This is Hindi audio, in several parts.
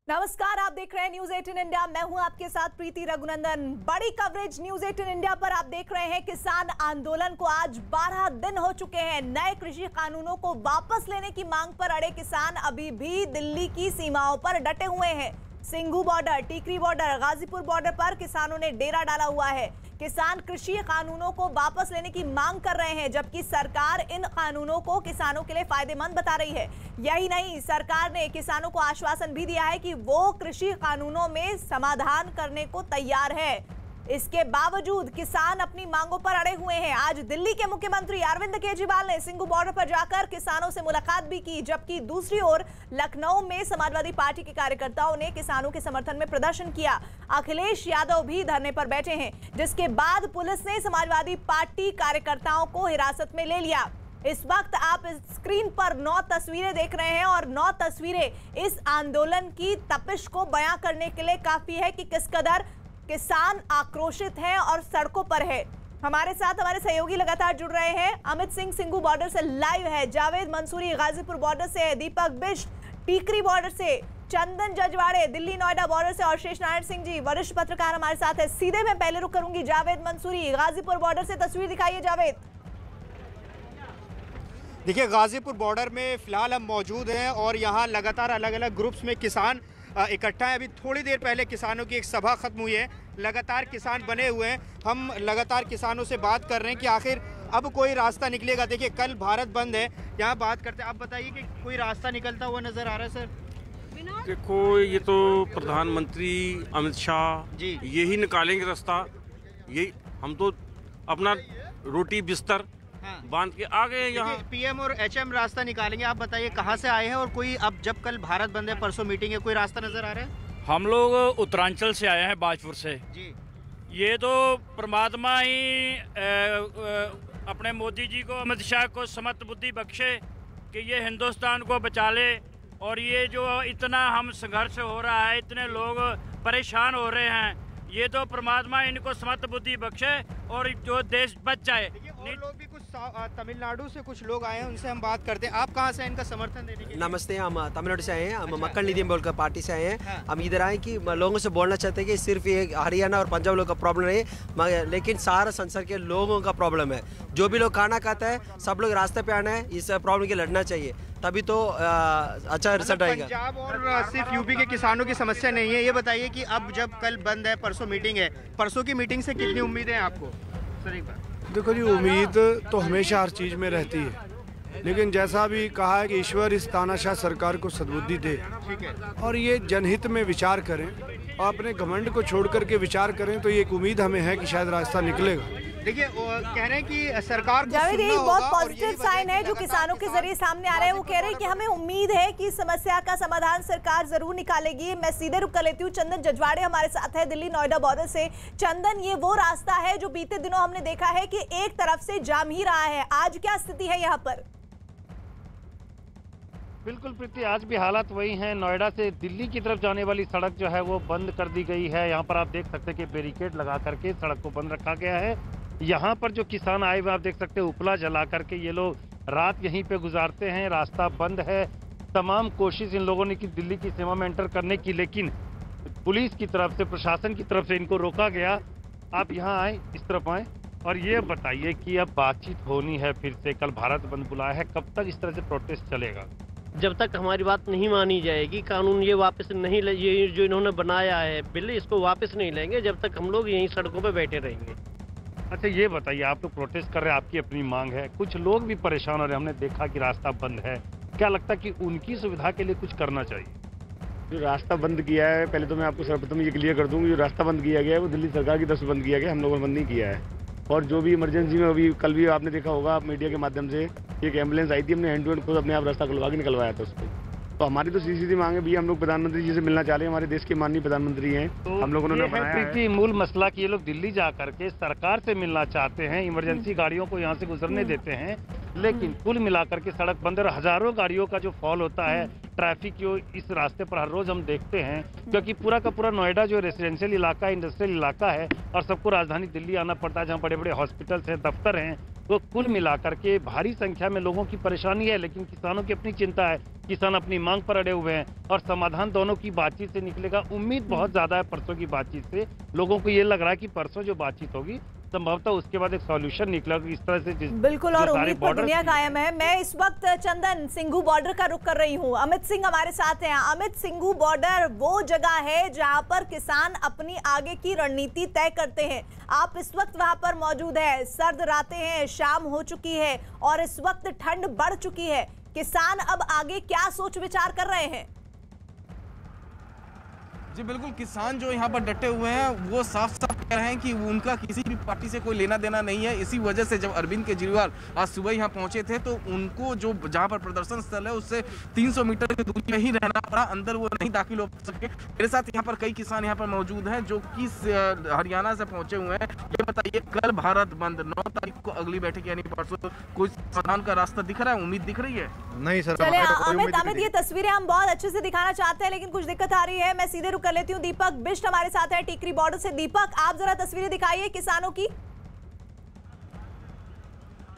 नमस्कार, आप देख रहे हैं न्यूज 18 इंडिया। मैं हूं आपके साथ प्रीति रघुनंदन। बड़ी कवरेज न्यूज 18 इंडिया पर आप देख रहे हैं। किसान आंदोलन को आज 12 दिन हो चुके हैं। नए कृषि कानूनों को वापस लेने की मांग पर अड़े किसान अभी भी दिल्ली की सीमाओं पर डटे हुए हैं। Singhu border, Tikri border, Ghazipur border पर किसानों ने डेरा डाला हुआ है। किसान कृषि कानूनों को वापस लेने की मांग कर रहे हैं, जबकि सरकार इन कानूनों को किसानों के लिए फायदेमंद बता रही है। यही नहीं, सरकार ने किसानों को आश्वासन भी दिया है कि वो कृषि कानूनों में समाधान करने को तैयार है। इसके बावजूद किसान अपनी मांगों पर अड़े हुए हैं। आज दिल्ली के मुख्यमंत्री अरविंद केजरीवाल ने सिंघू बॉर्डर पर जाकर किसानों से मुलाकात भी की, जबकि दूसरी ओर लखनऊ में समाजवादी पार्टी के कार्यकर्ताओं ने किसानों के समर्थन में प्रदर्शन किया। अखिलेश यादव भी धरने पर बैठे हैं, जिसके बाद पुलिस ने समाजवादी पार्टी कार्यकर्ताओं को हिरासत में ले लिया। इस वक्त आप स्क्रीन पर 9 तस्वीरें देख रहे हैं और 9 तस्वीरें इस आंदोलन की तपिश को बयां करने के लिए काफी है कि किस कदर किसान आक्रोशित हैं और सड़कों पर है। हमारे साथ हमारे सहयोगी लगातार जुड़ रहे हैं। अमित सिंह सिंघू बॉर्डर से लाइव है, जावेद मंसूरी गाजीपुर बॉर्डर से है, दीपक बिष्ट टीकरी बॉर्डर से, चंदन जजवाड़े दिल्ली नोएडा बॉर्डर से और शेष नारायण सिंह जी वरिष्ठ पत्रकार हमारे साथ है। सीधे मैं पहले रुक करूंगी जावेद मंसूरी, गाजीपुर बॉर्डर से तस्वीर दिखाइए जावेद। देखिए, गाजीपुर बॉर्डर में फिलहाल हम मौजूद हैं और यहाँ लगातार अलग अलग ग्रुप्स में किसान इकट्ठा है। अभी थोड़ी देर पहले किसानों की एक सभा खत्म हुई है। लगातार किसान बने हुए हैं। हम लगातार किसानों से बात कर रहे हैं कि आखिर अब कोई रास्ता निकलेगा। देखिए, कल भारत बंद है, यहाँ बात करते हैं। आप बताइए कि कोई रास्ता निकलता हुआ नजर आ रहा है सर? देखो, ये तो प्रधानमंत्री अमित शाह जी यही निकालेंगे रास्ता। यही हम तो अपना रोटी बिस्तर बांध के आ गए यहाँ। पीएम और एचएम रास्ता निकालेंगे। आप बताइए कहाँ से आए हैं और कोई अब जब कल भारत बंद है, परसों मीटिंग है, कोई रास्ता नजर आ रहा है? हम लोग उत्तरांचल से आए हैं, बाजपुर से जी। ये तो परमात्मा ही अपने मोदी जी को, अमित शाह को समर्थ बुद्धि बख्शे कि ये हिंदुस्तान को बचा ले। और ये जो इतना हम संघर्ष हो रहा है, इतने लोग परेशान हो रहे हैं, ये तो परमात्मा इनको समर्थ बुद्धि बख्शे और जो देश बच जाए। और लोग भी कुछ तमिलनाडु से कुछ लोग आए हैं, उनसे हम बात करते हैं। आप कहाँ से इनका समर्थन देने के लिए? नमस्ते, हम तमिलनाडु से आए हैं। हम मक्कल निधि बोलकर पार्टी से आए हैं। हाँ। हम इधर आए कि लोगों से बोलना चाहते हैं कि सिर्फ ये हरियाणा और पंजाब लोगों का प्रॉब्लम नहीं है, लेकिन सारा संसार के लोगों का प्रॉब्लम है। जो भी लोग खाना खाता है, सब लोग रास्ते पे आना है, इस प्रॉब्लम के लड़ना चाहिए, तभी तो अच्छा रिजल्ट आएगा। पंजाब और सिर्फ यूपी के किसानों की समस्या नहीं है। ये बताइए कि अब जब कल बंद है, परसों मीटिंग है, परसों की मीटिंग से कितनी उम्मीदें हैं आपको? सर एक बार देखो जी, उम्मीद तो हमेशा हर चीज़ में रहती है, लेकिन जैसा भी कहा है कि ईश्वर इस तानाशाह सरकार को सद्बुद्धि दे, ठीक है, और ये जनहित में विचार करें और अपने घमंड को छोड़ करके विचार करें, तो ये एक उम्मीद हमें है कि शायद रास्ता निकलेगा। देखिए, कह रहे हैं कि सरकार को जावेद, सुनना एक बहुत होगा और पॉजिटिव यही साइन है वजह जो अगर किसानों के जरिए सामने आ रहे हैं। वो कह रहे हैं कि हमें उम्मीद है कि समस्या का समाधान सरकार जरूर निकालेगी। मैं सीधे रुक कर लेती हूँ। चंदन जजवाड़े हमारे साथ है दिल्ली नोएडा बॉर्डर से। चंदन, ये वो रास्ता है जो बीते दिनों हमने देखा है कि एक तरफ से जाम ही रहा है, आज क्या स्थिति है यहाँ पर? बिल्कुल प्रीति, आज भी हालात वही हैं। नोएडा से दिल्ली की तरफ जाने वाली सड़क जो है वो बंद कर दी गई है। यहाँ पर आप देख सकते हैं कि बैरिकेड लगा करके सड़क को बंद रखा गया है। यहाँ पर जो किसान आए हुए आप देख सकते हैं, उपला जला करके ये लोग रात यहीं पे गुजारते हैं। रास्ता बंद है। तमाम कोशिश इन लोगों ने की दिल्ली की सीमा में एंटर करने की, लेकिन पुलिस की तरफ से, प्रशासन की तरफ से इनको रोका गया। आप यहाँ आए, इस तरफ आए और ये बताइए कि अब बातचीत होनी है फिर से, कल भारत बंद बुलाया है, कब तक इस तरह से प्रोटेस्ट चलेगा? जब तक हमारी बात नहीं मानी जाएगी, कानून ये वापस नहीं ये जो इन्होंने बनाया है बिल, इसको वापस नहीं लेंगे जब तक हम लोग यहीं सड़कों पे बैठे रहेंगे। अच्छा, ये बताइए, आप लोग प्रोटेस्ट कर रहे हैं, आपकी अपनी मांग है, कुछ लोग भी परेशान हो रहे हैं, हमने देखा कि रास्ता बंद है, क्या लगता है कि उनकी सुविधा के लिए कुछ करना चाहिए? जो रास्ता बंद किया है, पहले तो मैं आपको सर्वप्रथम ये क्लियर कर दूं, जो रास्ता बंद किया गया है वो दिल्ली सरकार की तरफ से बंद किया गया, हम लोगों ने बंद नहीं किया है। और जो भी इमरजेंसी में, अभी कल भी आपने देखा होगा मीडिया के माध्यम से, एक एम्बुलेंस आई थी, हमने हैंड टू हैंड खुद अपने आप रास्ता खुलवा के निकलवाया था उसको। तो हमारी तो सीधी मांग है भी, हम लोग प्रधानमंत्री जी से मिलना चाह रहे हैं, हमारे देश के माननीय प्रधानमंत्री हैं, तो हम लोगों ने बनाया है। मूल मसला कि ये लोग दिल्ली जा करके सरकार से मिलना चाहते हैं, इमरजेंसी गाड़ियों को यहाँ से गुजरने देते हैं, लेकिन कुल मिलाकर के सड़क बंद और हजारों गाड़ियों का जो फॉल होता है, ट्रैफिक जो इस रास्ते पर हर रोज हम देखते हैं, क्योंकि पूरा का पूरा नोएडा जो रेसिडेंशियल इलाका है, इंडस्ट्रियल इलाका है और सबको राजधानी दिल्ली आना पड़ता है, जहाँ बड़े बड़े हॉस्पिटल्स हैं, दफ्तर हैं, तो कुल मिलाकर के भारी संख्या में लोगों की परेशानी है, लेकिन किसानों की अपनी चिंता है। किसान अपनी मांग पर अड़े हुए हैं और समाधान दोनों की बातचीत से निकलेगा। उम्मीद बहुत ज्यादा है परसों की बातचीत से। लोगों को ये लग रहा है कि परसों जो बातचीत होगी संभवतः उसके बाद एक सॉल्यूशन निकला। इस तरह से बिल्कुल, और उम्मीद पर दुनिया कायम है। मैं इस वक्त चंदन सिंघू बॉर्डर का रुख कर रही हूँ। अमित सिंह हमारे साथ हैं। अमित, सिंघू बॉर्डर वो जगह है जहाँ पर किसान अपनी आगे की रणनीति तय करते हैं। आप इस वक्त वहां पर मौजूद है। सर्द रातें हैं, शाम हो चुकी है और इस वक्त ठंड बढ़ चुकी है। किसान अब आगे क्या सोच विचार कर रहे हैं? जी बिल्कुल, किसान जो यहाँ पर डटे हुए हैं वो साफ साफ कह रहे हैं कि उनका किसी भी पार्टी से कोई लेना देना नहीं है। इसी वजह से जब अरविंद केजरीवाल आज सुबह यहाँ पहुंचे थे तो उनको जो जहाँ पर प्रदर्शन स्थल है उससे 300 मीटर की दूरी में ही रहना पड़ा, अंदर वो नहीं दाखिल हो सके। मेरे साथ यहाँ पर कई किसान यहाँ पर मौजूद हैं जो कि हरियाणा से पहुंचे हुए हैं। ये बताइए, कल भारत बंद, 9 तारीख को अगली बैठक यानी परसों, कोई समाधान का रास्ता दिख रहा है, उम्मीद दिख रही है? नहीं सर। चले अमित, ये तस्वीरें हम बहुत अच्छे से दिखाना चाहते हैं लेकिन कुछ दिक्कत आ रही है। मैं सीधे रुक कर लेती हूँ। दीपक बिष्ट हमारे साथ है टिकरी बॉर्डर से। दीपक, आप जरा तस्वीरें दिखाइए किसानों की।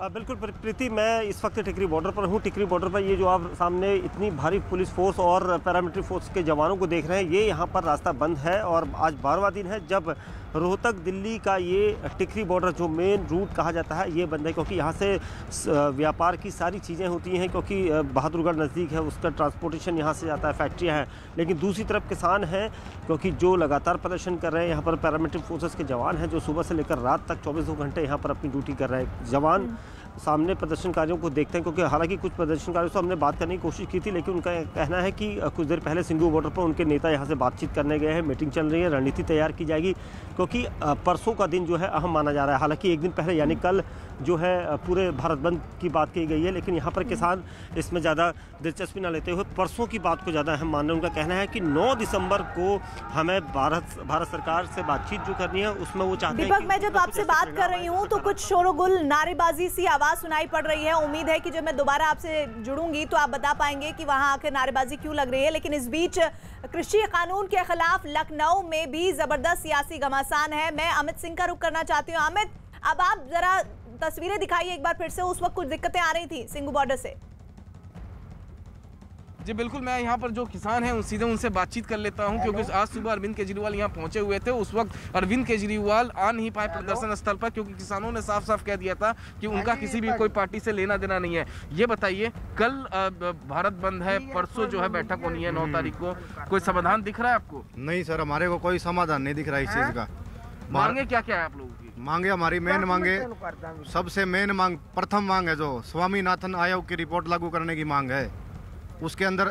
बिल्कुल प्रीति, मैं इस वक्त टिकरी बॉर्डर पर हूँ। टिकरी बॉर्डर पर ये जो आप सामने इतनी भारी पुलिस फोर्स और पैरामिलिट्री फोर्स के जवानों को देख रहे हैं, ये यहाँ पर रास्ता बंद है और आज 12वां दिन है जब रोहतक दिल्ली का ये टिकरी बॉर्डर जो मेन रूट कहा जाता है ये बंद है, क्योंकि यहाँ से व्यापार की सारी चीज़ें होती हैं, क्योंकि बहादुरगढ़ नज़दीक है, उसका ट्रांसपोर्टेशन यहाँ से जाता है, फैक्ट्रियाँ हैं। लेकिन दूसरी तरफ किसान हैं क्योंकि जो लगातार प्रदर्शन कर रहे हैं। यहाँ पर पैरामिलिट्री फोर्सेस के जवान हैं जो सुबह से लेकर रात तक 24 घंटे यहाँ पर अपनी ड्यूटी कर रहे हैं। जवान सामने प्रदर्शनकारियों को देखते हैं, क्योंकि हालांकि कुछ प्रदर्शनकारियों से हमने बात करने की कोशिश की थी लेकिन उनका कहना है कि कुछ देर पहले सिंघू बॉर्डर पर उनके नेता यहाँ से बातचीत करने गए हैं, मीटिंग चल रही है, रणनीति तैयार की जाएगी, क्योंकि परसों का दिन जो है अहम माना जा रहा है। हालांकि एक दिन पहले यानी कल जो है पूरे भारत बंद की बात की गई है, लेकिन यहाँ पर किसान इसमें ज़्यादा दिलचस्पी न लेते हुए परसों की बात को ज़्यादा अहम मान रहे हैं। उनका कहना है कि 9 दिसंबर को हमें भारत सरकार से बातचीत जो करनी है उसमें वो चाहते हैं। दीपक, मैं जब आपसे बात कर रही हूँ तो कुछ शोरगुल, नारेबाजी सी आवाज़ सुनाई पड़ रही है। उम्मीद है कि जब मैं दोबारा आपसे जुड़ूंगी तो आप बता पाएंगे कि वहाँ आकर नारेबाजी क्यों लग रही है। लेकिन इस बीच कृषि कानून के खिलाफ लखनऊ में भी जबरदस्त सियासी घमासान है। मैं अमित सिंह का रुख करना चाहती हूँ। अमित, अब आप जरा तस्वीरें दिखाइए एक बार फिर से। उस वक्त कुछ दिक्कतें आ रही थी सिंघू बॉर्डर से। जी बिल्कुल, मैं यहाँ पर जो किसान हैं सीधे उनसे बातचीत कर लेता हूँ, क्योंकि आज सुबह अरविंद केजरीवाल यहाँ पहुँचे हुए थे। उस वक्त अरविंद केजरीवाल आ नहीं पाए प्रदर्शन स्थल पर, क्योंकि किसानों ने साफ साफ कह दिया था कि उनका किसी भी कोई पार्टी से लेना देना नहीं है। ये बताइए, कल भारत बंद है, परसों जो है बैठक होनी है 9 तारीख को, कोई समाधान दिख रहा है आपको? नहीं सर, हमारे को कोई समाधान नहीं दिख रहा इस चीज़ का। मांगे क्या क्या है आप लोगों की? मांगे हमारी मेन मांगे, सबसे मेन मांग, प्रथम मांग है जो स्वामीनाथन आयोग की रिपोर्ट लागू करने की मांग है। उसके अंदर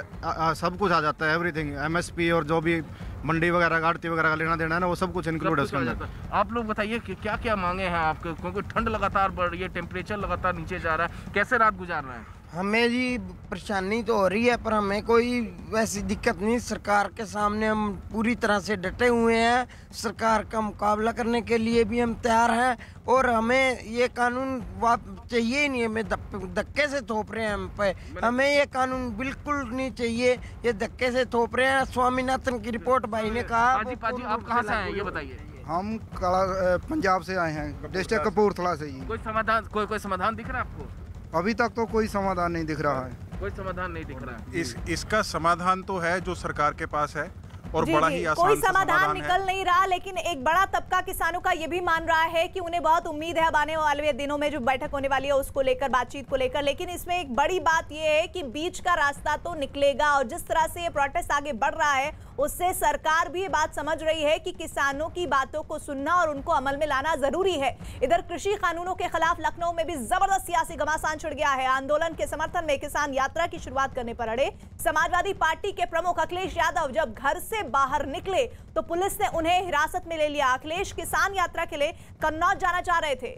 सब कुछ आ जाता है, एवरीथिंग, एमएसपी और जो भी मंडी वगैरह, आड़ती वगैरह का लेना देना है ना, वो सब कुछ इंक्लूड है उसके अंदर। आप लोग बताइए कि क्या क्या मांगे हैं आपके, क्योंकि ठंड लगातार बढ़ रही है, टेम्परेचर लगातार नीचे जा रहा है, कैसे रात गुजार रहे हैं? हमें जी परेशानी तो हो रही है पर हमें कोई वैसी दिक्कत नहीं। सरकार के सामने हम पूरी तरह से डटे हुए हैं। सरकार का मुकाबला करने के लिए भी हम तैयार हैं और हमें ये कानून चाहिए ही नहीं। हमें धक्के से थोप रहे हैं हम पे, हमें ये कानून बिल्कुल नहीं चाहिए। ये धक्के से थोप रहे हैं। स्वामीनाथन की रिपोर्ट भाई ने कहा। पाजी, आप कहाँ से आए हैं ये बताइए? हम पंजाब से आए हैं, डिस्ट्रिक्ट कपूरथला से ही। कोई समाधान दिख रहा है आपको? अभी तक तो कोई समाधान नहीं दिख रहा है। कोई समाधान नहीं दिख रहा है। इसका समाधान तो है जो सरकार के पास है और बड़ा ही आसान कोई समाधान निकल नहीं रहा। लेकिन एक बड़ा तबका किसानों का ये भी मान रहा है कि उन्हें बहुत उम्मीद है अब आने वाले दिनों में जो बैठक होने वाली है उसको लेकर, बातचीत को लेकर। लेकिन इसमें एक बड़ी बात यह है कि बीच का रास्ता तो निकलेगा और जिस तरह से ये प्रोटेस्ट आगे बढ़ रहा है उससे सरकार भी ये बात समझ रही है कि किसानों की बातों को सुनना और उनको अमल में लाना जरूरी है। इधर कृषि कानूनों के खिलाफ लखनऊ में भी जबरदस्त सियासी घमासान छिड़ गया है। आंदोलन के समर्थन में किसान यात्रा की शुरुआत करने पर अड़े। समाजवादी पार्टी के प्रमुख अखिलेश यादव जब घर से बाहर निकले तो पुलिस ने उन्हें हिरासत में ले लिया। अखिलेश किसान यात्रा के लिए कन्नौज जाना चाह रहे थे।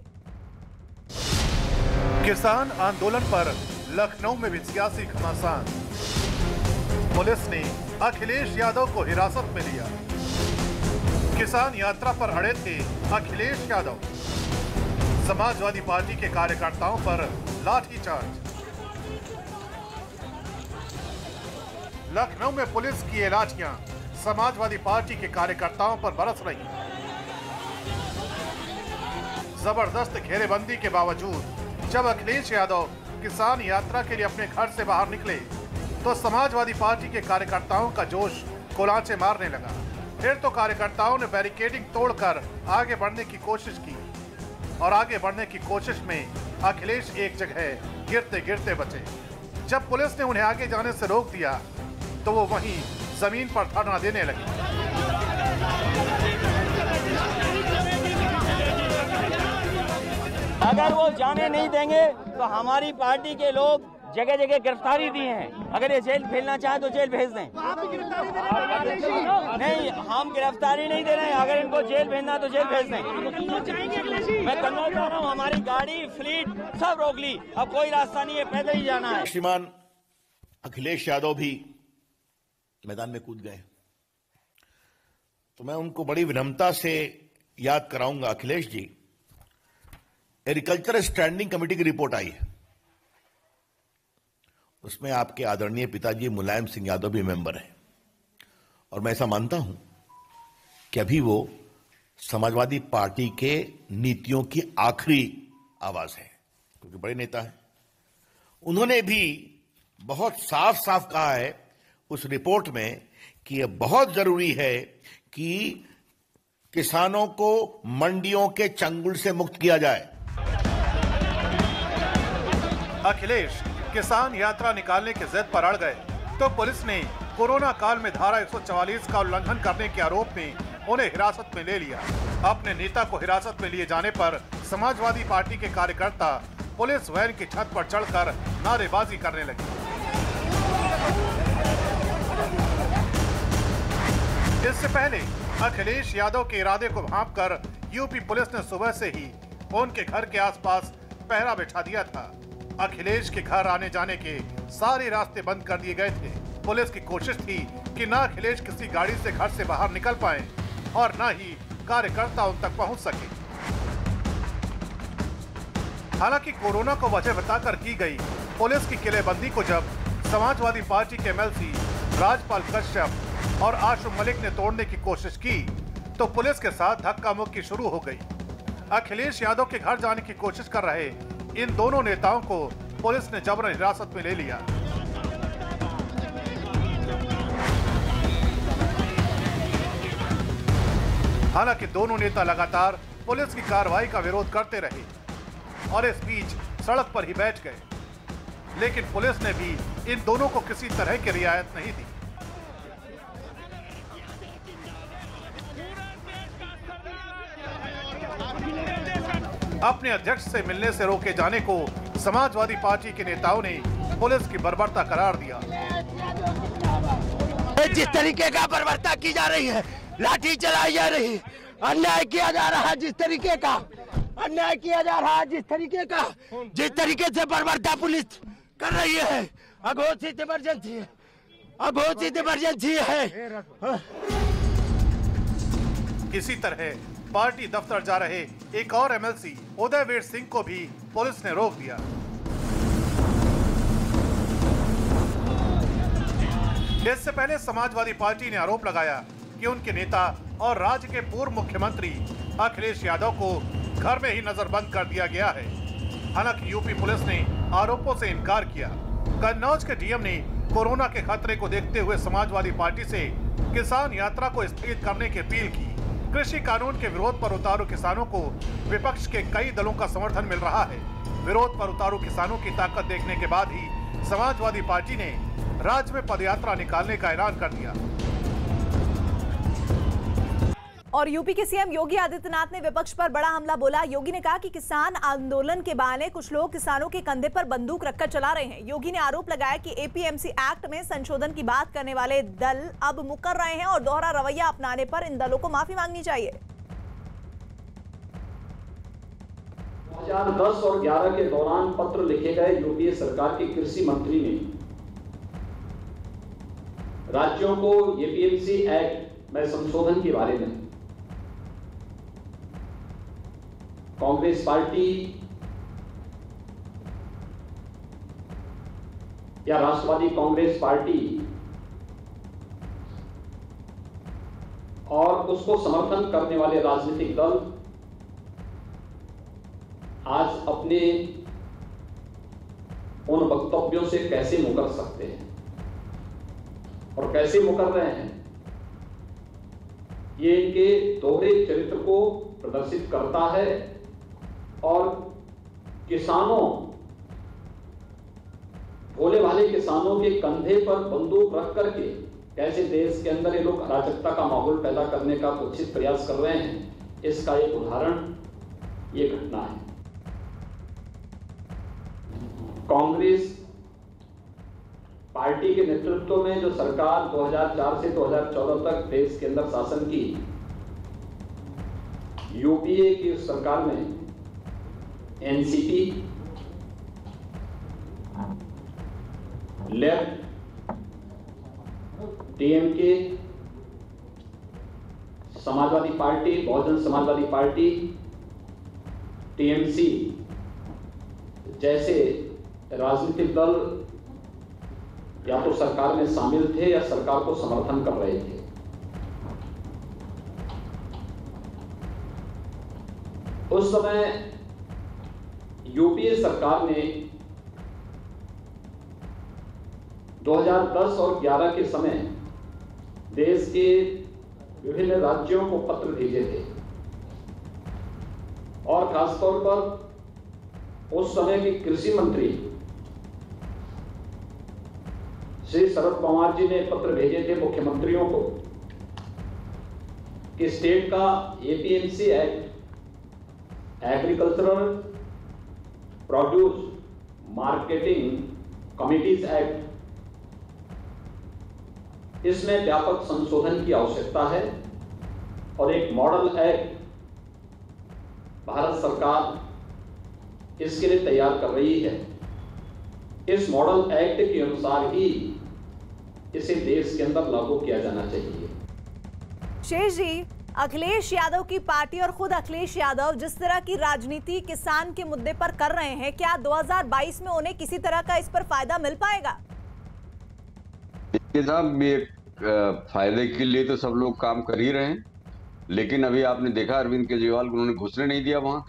किसान आंदोलन पर लखनऊ में भी सियासी घमासान। पुलिस ने अखिलेश यादव को हिरासत में लिया। किसान यात्रा पर अड़े थे अखिलेश यादव। समाजवादी पार्टी के कार्यकर्ताओं पर लाठीचार्ज। लखनऊ में पुलिस की ये लाठियां समाजवादी पार्टी के कार्यकर्ताओं पर बरस रही। जबरदस्त घेरेबंदी के बावजूद जब अखिलेश यादव किसान यात्रा के लिए अपने घर से बाहर निकले तो समाजवादी पार्टी के कार्यकर्ताओं का जोश कोलांचे मारने लगा। फिर तो कार्यकर्ताओं ने बैरिकेडिंग तोड़कर आगे बढ़ने की कोशिश की और आगे बढ़ने की कोशिश में अखिलेश एक जगह गिरते गिरते बचे। जब पुलिस ने उन्हें आगे जाने से रोक दिया तो वो वहीं जमीन पर धरना देने लगे। अगर वो जाने नहीं देंगे तो हमारी पार्टी के लोग जगह जगह गिरफ्तारी दी हैं। अगर ये जेल भेजना चाहे तो जेल भेज दें। नहीं, हम गिरफ्तारी नहीं दे रहे हैं। अगर इनको जेल भेजना है तो जेल भेज दें। मैं कन्नौज जा रहा हूँ, हमारी गाड़ी फ्लीट सब रोक ली। अब कोई रास्ता नहीं है, पैदल ही जाना है। श्रीमान अखिलेश यादव भी मैदान में कूद गए तो मैं उनको बड़ी विनम्रता से याद कराऊंगा। Akhilesh ji, agriculture standing committee की रिपोर्ट आई है, उसमें आपके आदरणीय पिताजी मुलायम सिंह यादव भी मेंबर हैं और मैं ऐसा मानता हूं कि अभी वो समाजवादी पार्टी के नीतियों की आखिरी आवाज है, क्योंकि बड़े नेता हैं। उन्होंने भी बहुत साफ साफ कहा है उस रिपोर्ट में कि यह बहुत जरूरी है कि किसानों को मंडियों के चंगुल से मुक्त किया जाए। अखिलेश किसान यात्रा निकालने की जिद पर अड़ गए तो पुलिस ने कोरोना काल में धारा 144 का उल्लंघन करने के आरोप में उन्हें हिरासत में ले लिया। अपने नेता को हिरासत में लिए जाने पर समाजवादी पार्टी के कार्यकर्ता पुलिस वैन की छत पर चढ़कर नारेबाजी करने लगे। इससे पहले अखिलेश यादव के इरादे को भांपकर यूपी पुलिस ने सुबह से ही उनके घर के आसपास पहरा बिठा दिया था। अखिलेश के घर आने जाने के सारे रास्ते बंद कर दिए गए थे। पुलिस की कोशिश थी कि न अखिलेश किसी गाड़ी से घर से बाहर निकल पाए और न ही कार्यकर्ता उन तक पहुंच सके। हालांकि कोरोना को वजह बताकर की गई पुलिस की किलेबंदी को जब समाजवादी पार्टी के एमएलसी राजपाल कश्यप और आशु मलिक ने तोड़ने की कोशिश की तो पुलिस के साथ धक्का मुक्की शुरू हो गई। अखिलेश यादव के घर जाने की कोशिश कर रहे इन दोनों नेताओं को पुलिस ने जबरन हिरासत में ले लिया। हालांकि दोनों नेता लगातार पुलिस की कार्रवाई का विरोध करते रहे और इस बीच सड़क पर ही बैठ गए, लेकिन पुलिस ने भी इन दोनों को किसी तरह की रियायत नहीं दी। अपने अध्यक्ष से मिलने से रोके जाने को समाजवादी पार्टी के नेताओं ने पुलिस की बर्बरता करार दिया। जिस तरीके का बर्बरता की जा रही है, लाठी चलाई जा रही है, अन्याय किया जा रहा है, जिस तरीके का अन्याय किया जा रहा है, जिस तरीके से बर्बरता पुलिस कर रही है, अघोषित इमरजेंसी है, अघोषित इमरजेंसी है। इसी तरह पार्टी दफ्तर जा रहे एक और एमएलसी उदयवीर सिंह को भी पुलिस ने रोक दिया। इससे पहले समाजवादी पार्टी ने आरोप लगाया कि उनके नेता और राज्य के पूर्व मुख्यमंत्री अखिलेश यादव को घर में ही नजरबंद कर दिया गया है। हालांकि यूपी पुलिस ने आरोपों से इनकार किया। कन्नौज के डीएम ने कोरोना के खतरे को देखते हुए समाजवादी पार्टी से किसान यात्रा को स्थगित करने की अपील की। कृषि कानून के विरोध पर उतारू किसानों को विपक्ष के कई दलों का समर्थन मिल रहा है। विरोध पर उतारू किसानों की ताकत देखने के बाद ही समाजवादी पार्टी ने राज्य में पदयात्रा निकालने का ऐलान कर दिया। और यूपी के सीएम योगी आदित्यनाथ ने विपक्ष पर बड़ा हमला बोला। योगी ने कहा कि किसान आंदोलन के बहाने कुछ लोग किसानों के कंधे पर बंदूक रखकर चला रहे हैं। योगी ने आरोप लगाया कि एपीएमसी एक्ट में संशोधन की बात करने वाले दल अब मुकर रहे हैं और दोहरा रवैया अपनाने पर इन दलों को माफी मांगनी चाहिए। 2010 और 11 के दौरान पत्र लिखे गए यूपीए सरकार के कृषि मंत्री ने राज्यों को एपीएमसी एक्ट में संशोधन के बारे में कांग्रेस पार्टी या राष्ट्रवादी कांग्रेस पार्टी और उसको समर्थन करने वाले राजनीतिक दल आज अपने उन वक्तव्यों से कैसे मुकर सकते हैं और कैसे मुकर रहे हैं, ये इनके दोहरे चरित्र को प्रदर्शित करता है और किसानों, भोले भाले किसानों के कंधे पर बंदूक रख करके कैसे देश के अंदर ये लोग अराजकता का माहौल पैदा करने का कुत्सित प्रयास कर रहे हैं, इसका एक उदाहरण ये घटना है। कांग्रेस पार्टी के नेतृत्व में जो सरकार 2004 से 2014 तक देश के अंदर शासन की, यूपीए की उस सरकार में NCP, left, DMK, Samajwadi party, Bahujan Samajwadi party, TMC जैसे राजनीतिक दल या तो सरकार में शामिल थे या सरकार को समर्थन कर रहे थे। उस समय यूपीए सरकार ने 2010 और 11 के समय देश के विभिन्न राज्यों को पत्र भेजे थे और खासतौर पर उस समय के कृषि मंत्री श्री शरद पवार जी ने पत्र भेजे थे मुख्यमंत्रियों को कि स्टेट का APMC act, agricultural produce marketing committees act, इसमें व्यापक संशोधन की आवश्यकता है और एक मॉडल एक्ट भारत सरकार इसके लिए तैयार कर रही है। इस मॉडल एक्ट के अनुसार ही इसे देश के अंदर लागू किया जाना चाहिए। शेष जी, अखिलेश यादव की पार्टी और खुद अखिलेश यादव जिस तरह की राजनीति किसान के मुद्दे पर कर रहे हैं, क्या 2022 में उन्हें किसी तरह का इस पर फायदा मिल पाएगा? फायदे के लिए तो सब लोग काम कर ही रहे हैं, लेकिन अभी आपने देखा अरविंद केजरीवाल को उन्होंने घुसने नहीं दिया वहां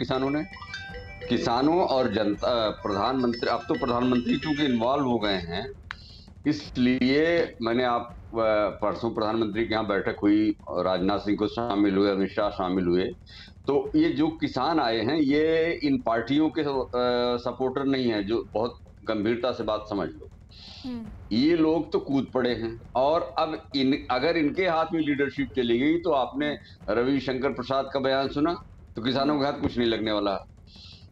किसानों और जनता। प्रधानमंत्री, अब तो प्रधानमंत्री चूंकि इन्वॉल्व हो गए हैं, इसलिए मैंने परसों प्रधानमंत्री के यहाँ बैठक हुई, राजनाथ सिंह को शामिल हुए, अमित शाह शामिल हुए, तो ये जो किसान आए हैं ये इन पार्टियों के सपोर्टर नहीं है, जो बहुत गंभीरता से बात समझ लो। ये लोग तो कूद पड़े हैं और अब अगर इनके हाथ में लीडरशिप चली गई तो आपने रविशंकर प्रसाद का बयान सुना, तो किसानों के हाथ कुछ नहीं लगने वाला।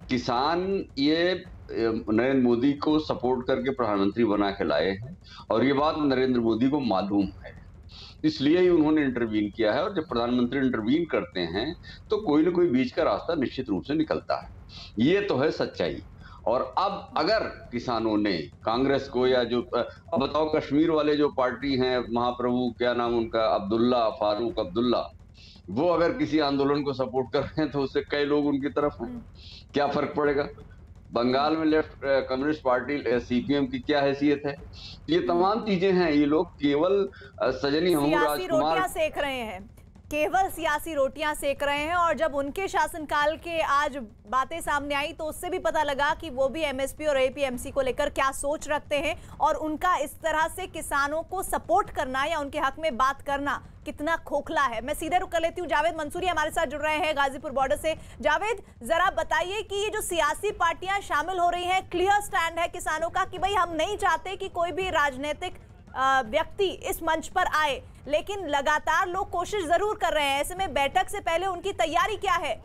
किसान ये नरेंद्र मोदी को सपोर्ट करके प्रधानमंत्री बना के लाए हैं और ये बात नरेंद्र मोदी को मालूम है, इसलिए ही उन्होंने इंटरवीन किया है। और जब प्रधानमंत्री इंटरवीन करते हैं तो कोई ना कोई बीच का रास्ता निश्चित रूप से निकलता है, ये तो है सच्चाई। और अब अगर किसानों ने कांग्रेस को या जो अब बताओ कश्मीर वाले जो पार्टी हैं, महाप्रभु क्या नाम उनका, अब्दुल्ला, फारूक अब्दुल्ला, वो अगर किसी आंदोलन को सपोर्ट कर रहे हैं तो उससे कई लोग उनकी तरफ हैं, क्या फर्क पड़ेगा? बंगाल में लेफ्ट कम्युनिस्ट पार्टी सीपीएम की क्या हैसियत है? ये तमाम चीजें हैं, ये लोग केवल सजनी हम रोटियां सेक रहे हैं, केवल सियासी रोटियां सेक रहे हैं। और जब उनके शासनकाल के आज बातें सामने आई तो उससे भी पता लगा कि वो भी एमएसपी और एपीएमसी को लेकर क्या सोच रखते हैं और उनका इस तरह से किसानों को सपोर्ट करना या उनके हक में बात करना कितना खोखला है। मैं सीधे रुक कर लेती हूँ, जावेद मंसूरी हमारे साथ जुड़ रहे हैं गाजीपुर बॉर्डर से। जावेद, जरा बताइए कि ये जो सियासी पार्टियां शामिल हो रही हैं, क्लियर स्टैंड है किसानों का कि भाई हम नहीं चाहते कि कोई भी राजनीतिक व्यक्ति इस मंच पर आए, लेकिन लगातार लोग कोशिश जरूर कर रहे हैं। ऐसे में बैठक से पहले उनकी तैयारी क्या है?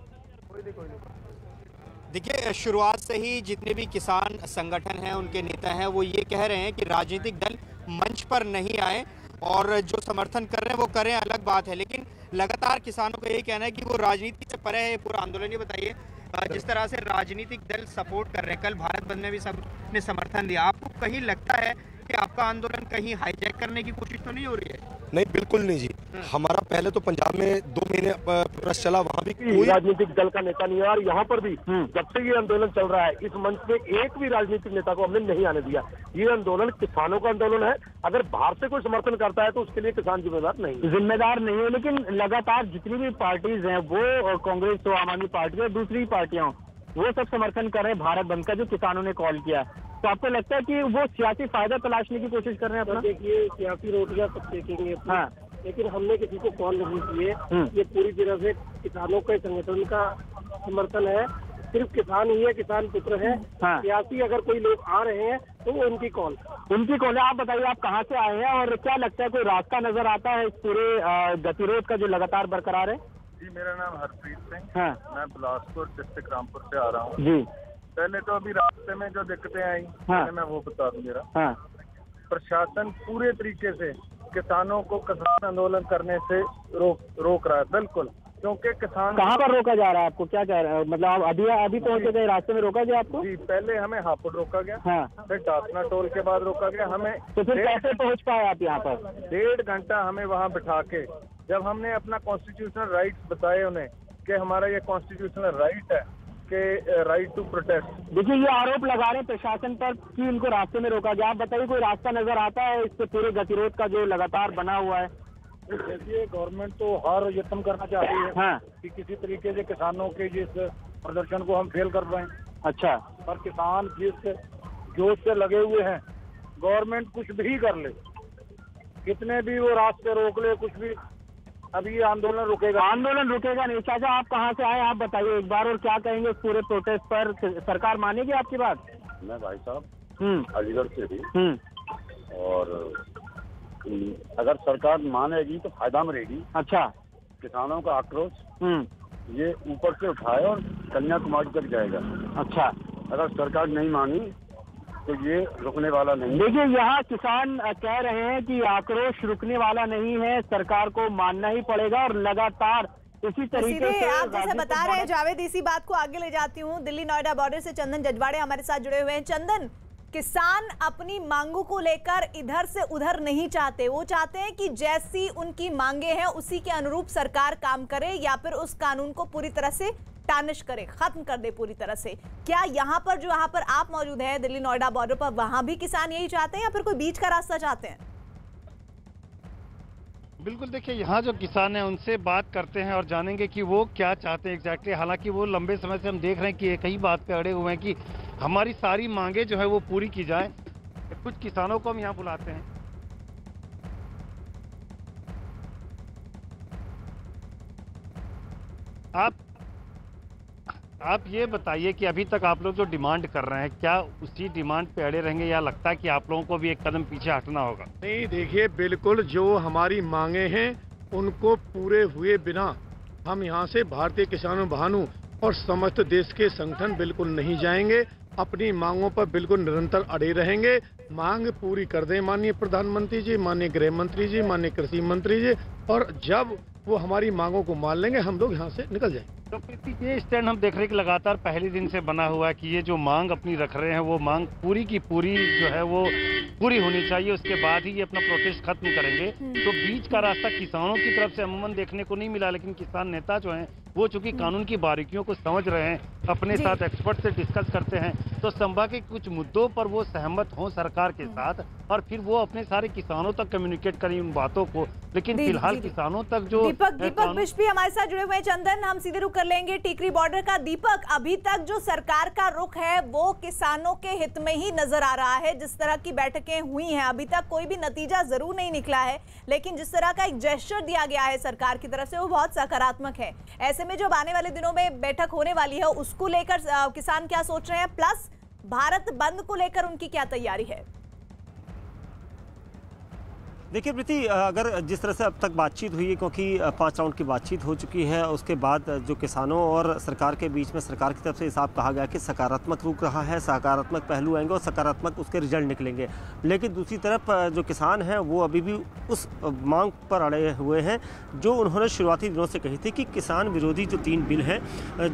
देखिए, शुरुआत से ही जितने भी किसान संगठन हैं, उनके नेता हैं, वो ये कह रहे हैं कि राजनीतिक दल मंच पर नहीं आए और जो समर्थन कर रहे हैं वो करें, अलग बात है। लेकिन लगातार किसानों का यही कहना है कि वो राजनीति से परे है पूरा आंदोलन। ये बताइए, जिस तरह से राजनीतिक दल सपोर्ट कर रहे हैं, कल भारत बंद में भी सबने समर्थन दिया, आपको कहीं लगता है कि आपका आंदोलन कहीं हाईजैक करने की कोशिश तो नहीं हो रही है? नहीं, बिल्कुल नहीं जी। हमारा पहले तो पंजाब में 2 महीने प्रेस चला, वहाँ भी कोई राजनीतिक दल का नेता नहीं है और यहाँ पर भी जब से ये आंदोलन चल रहा है, इस मंच पे एक भी राजनीतिक नेता को हमने नहीं आने दिया। ये आंदोलन किसानों का आंदोलन है, अगर बाहर से कोई समर्थन करता है तो उसके लिए किसान जिम्मेदार नहीं है। लेकिन लगातार जितनी भी पार्टीज हैं, वो कांग्रेस हो, आम आदमी पार्टी और दूसरी पार्टियां, वो सब समर्थन कर रहे हैं भारत बंद का जो किसानों ने कॉल किया। तो आपको लगता है कि वो सियासी फायदा तलाशने की कोशिश कर रहे हैं अपना? देखिए, सियासी रोटियां सब देखेंगे, हाँ, लेकिन हमने किसी को कॉल नहीं किए। ये पूरी तरह से किसानों के संगठन का समर्थन है, सिर्फ किसान ही है, किसान पुत्र है। हाँ। सियासी अगर कोई लोग आ रहे हैं तो वो उनकी कॉल है। आप बताइए, आप कहाँ से आए हैं और क्या लगता है, कोई रास्ता नजर आता है इस पूरे गतिरोध का जो लगातार बरकरार है? जी, मेरा नाम हरप्रीत सिंह। हाँ। मैं बिलासपुर डिस्ट्रिक्ट रामपुर से आ रहा हूँ जी। पहले तो अभी रास्ते में जो दिक्कतें आई, हाँ। मैं वो बता दूं जरा। हाँ। प्रशासन पूरे तरीके से किसानों को किसान आंदोलन करने से रोक रहा है, बिल्कुल, क्योंकि किसान। कहाँ पर रोका जा रहा है आपको, क्या कह रहे हैं, मतलब आप अभी पहुँचे गए, रास्ते में रोका गया आपको? जी, पहले हमें हापुड़ रोका गया, हाँ। फिर डासना टोल के बाद रोका गया हमें। तो फिर कैसे पहुँच पाए आप यहाँ पर? 1.5 घंटा हमें वहाँ बिठा के, जब हमने अपना कॉन्स्टिट्यूशनल राइट्स बताए उन्हें कि हमारा ये कॉन्स्टिट्यूशनल राइट है कि राइट टू प्रोटेस्ट। देखिए, ये आरोप लगा रहे हैं प्रशासन पर कि इनको रास्ते में रोका गया। आप बताइए, कोई रास्ता नजर आता है इससे पूरे गतिरोध का जो लगातार बना हुआ है? देखिए, गवर्नमेंट तो हर यत्न करना चाहती है, हाँ, कि किसी तरीके से किसानों के जिस प्रदर्शन को हम फेल कर रहे हैं। अच्छा। पर किसान जिस जोश से लगे हुए हैं, गवर्नमेंट कुछ भी कर ले, कितने भी वो रास्ते रोक ले, कुछ भी, अभी ये आंदोलन रुकेगा नहीं। चाचा, आप कहाँ से आए, आप बताइए एक बार, और क्या कहेंगे इस पूरे प्रोटेस्ट पर? सरकार मानेगी आपकी बात? मैं भाई साहब अलीगढ़ से भी, और अगर सरकार मानेगी तो फायदा में रहेगी। अच्छा। किसानों का आक्रोश ये ऊपर से उठाए और कन्याकुमारी तक जाएगा। अच्छा। अगर सरकार नहीं मानी तो ये रुकने वाला नहीं। देखिए, यहाँ किसान कह रहे हैं कि आक्रोश रुकने वाला नहीं है, सरकार को मानना ही पड़ेगा और लगातार इसी तरीके से। आप जैसे बता रहे हैं जावेद, इसी बात को आगे ले जाती हूँ। दिल्ली नोएडा बॉर्डर से चंदन जजवाड़े हमारे साथ जुड़े हुए हैं। चंदन, किसान अपनी मांगों को लेकर इधर से उधर नहीं चाहते, वो चाहते हैं कि जैसी उनकी मांगे हैं उसी के अनुरूप सरकार काम करे या फिर उस कानून को पूरी तरह से टार्निश करे, खत्म कर दे पूरी तरह से। क्या यहाँ पर आप मौजूद हैं दिल्ली नोएडा बॉर्डर पर, वहां भी किसान यही चाहते हैं या फिर कोई बीच का रास्ता चाहते हैं? बिल्कुल, देखिए, यहाँ जो किसान हैं उनसे बात करते हैं और जानेंगे कि वो क्या चाहते हैं एग्जैक्टली। हालांकि वो लंबे समय से हम देख रहे हैं कि एक ही बात पे अड़े हुए हैं कि हमारी सारी मांगे जो है वो पूरी की जाए। कुछ किसानों को हम यहाँ बुलाते हैं। आप ये बताइए कि अभी तक आप लोग जो डिमांड कर रहे हैं, क्या उसी डिमांड पे अड़े रहेंगे या लगता है कि आप लोगों को भी एक कदम पीछे हटना होगा? नहीं, देखिए, बिल्कुल जो हमारी मांगे हैं उनको पूरे हुए बिना हम यहाँ से भारतीय किसानों भानु और समस्त देश के संगठन बिल्कुल नहीं जाएंगे। अपनी मांगों पर बिल्कुल निरंतर अड़े रहेंगे। मांग पूरी कर दें माननीय प्रधानमंत्री जी, माननीय गृह मंत्री जी, माननीय कृषि मंत्री जी, और जब वो हमारी मांगों को मान लेंगे हम लोग यहाँ से निकल जाएंगे। तो ये स्टैंड हम देख रहे हैं कि लगातार पहले दिन से बना हुआ है कि ये जो मांग अपनी रख रहे हैं वो मांग पूरी की पूरी जो है वो पूरी होनी चाहिए, उसके बाद ही ये अपना प्रोटेस्ट खत्म करेंगे। तो बीच का रास्ता किसानों की तरफ से अमूमन देखने को नहीं मिला, लेकिन किसान नेता जो हैं वो चूंकि कानून की बारीकियों को समझ रहे हैं, अपने साथ एक्सपर्ट से डिस्कस करते हैं, तो संभव के कुछ मुद्दों पर वो सहमत हों सरकार के साथ और फिर वो अपने सारे किसानों तक कम्युनिकेट करें उन बातों को। लेकिन फिलहाल किसानों तक जो दीपक बिष्ट भी हमारे साथ जुड़े हुए हैं। चंदन, हम सीधे रुख कर लेंगे टिकरी बॉर्डर का। दीपक, अभी तक जो सरकार का रुख है वो किसानों के हित में ही नजर आ रहा है। जिस तरह की बैठकें हुई हैं, अभी तक कोई भी नतीजा जरूर नहीं निकला है, लेकिन जिस तरह का एक जेस्चर दिया गया है सरकार की तरफ से वो बहुत सकारात्मक है। ऐसे में जब आने वाले दिनों में बैठक होने वाली है, उसको लेकर किसान क्या सोच रहे हैं, प्लस भारत बंद को लेकर उनकी क्या तैयारी है? देखिए प्रीति, अगर जिस तरह से अब तक बातचीत हुई है, क्योंकि 5 राउंड की बातचीत हो चुकी है, उसके बाद जो किसानों और सरकार के बीच में सरकार की तरफ से हिसाब कहा गया कि सकारात्मक रुख रहा है, सकारात्मक पहलू आएंगे और सकारात्मक उसके रिजल्ट निकलेंगे। लेकिन दूसरी तरफ जो किसान हैं वो अभी भी उस मांग पर अड़े हुए हैं जो उन्होंने शुरुआती दिनों से कही थी कि किसान विरोधी जो 3 बिल हैं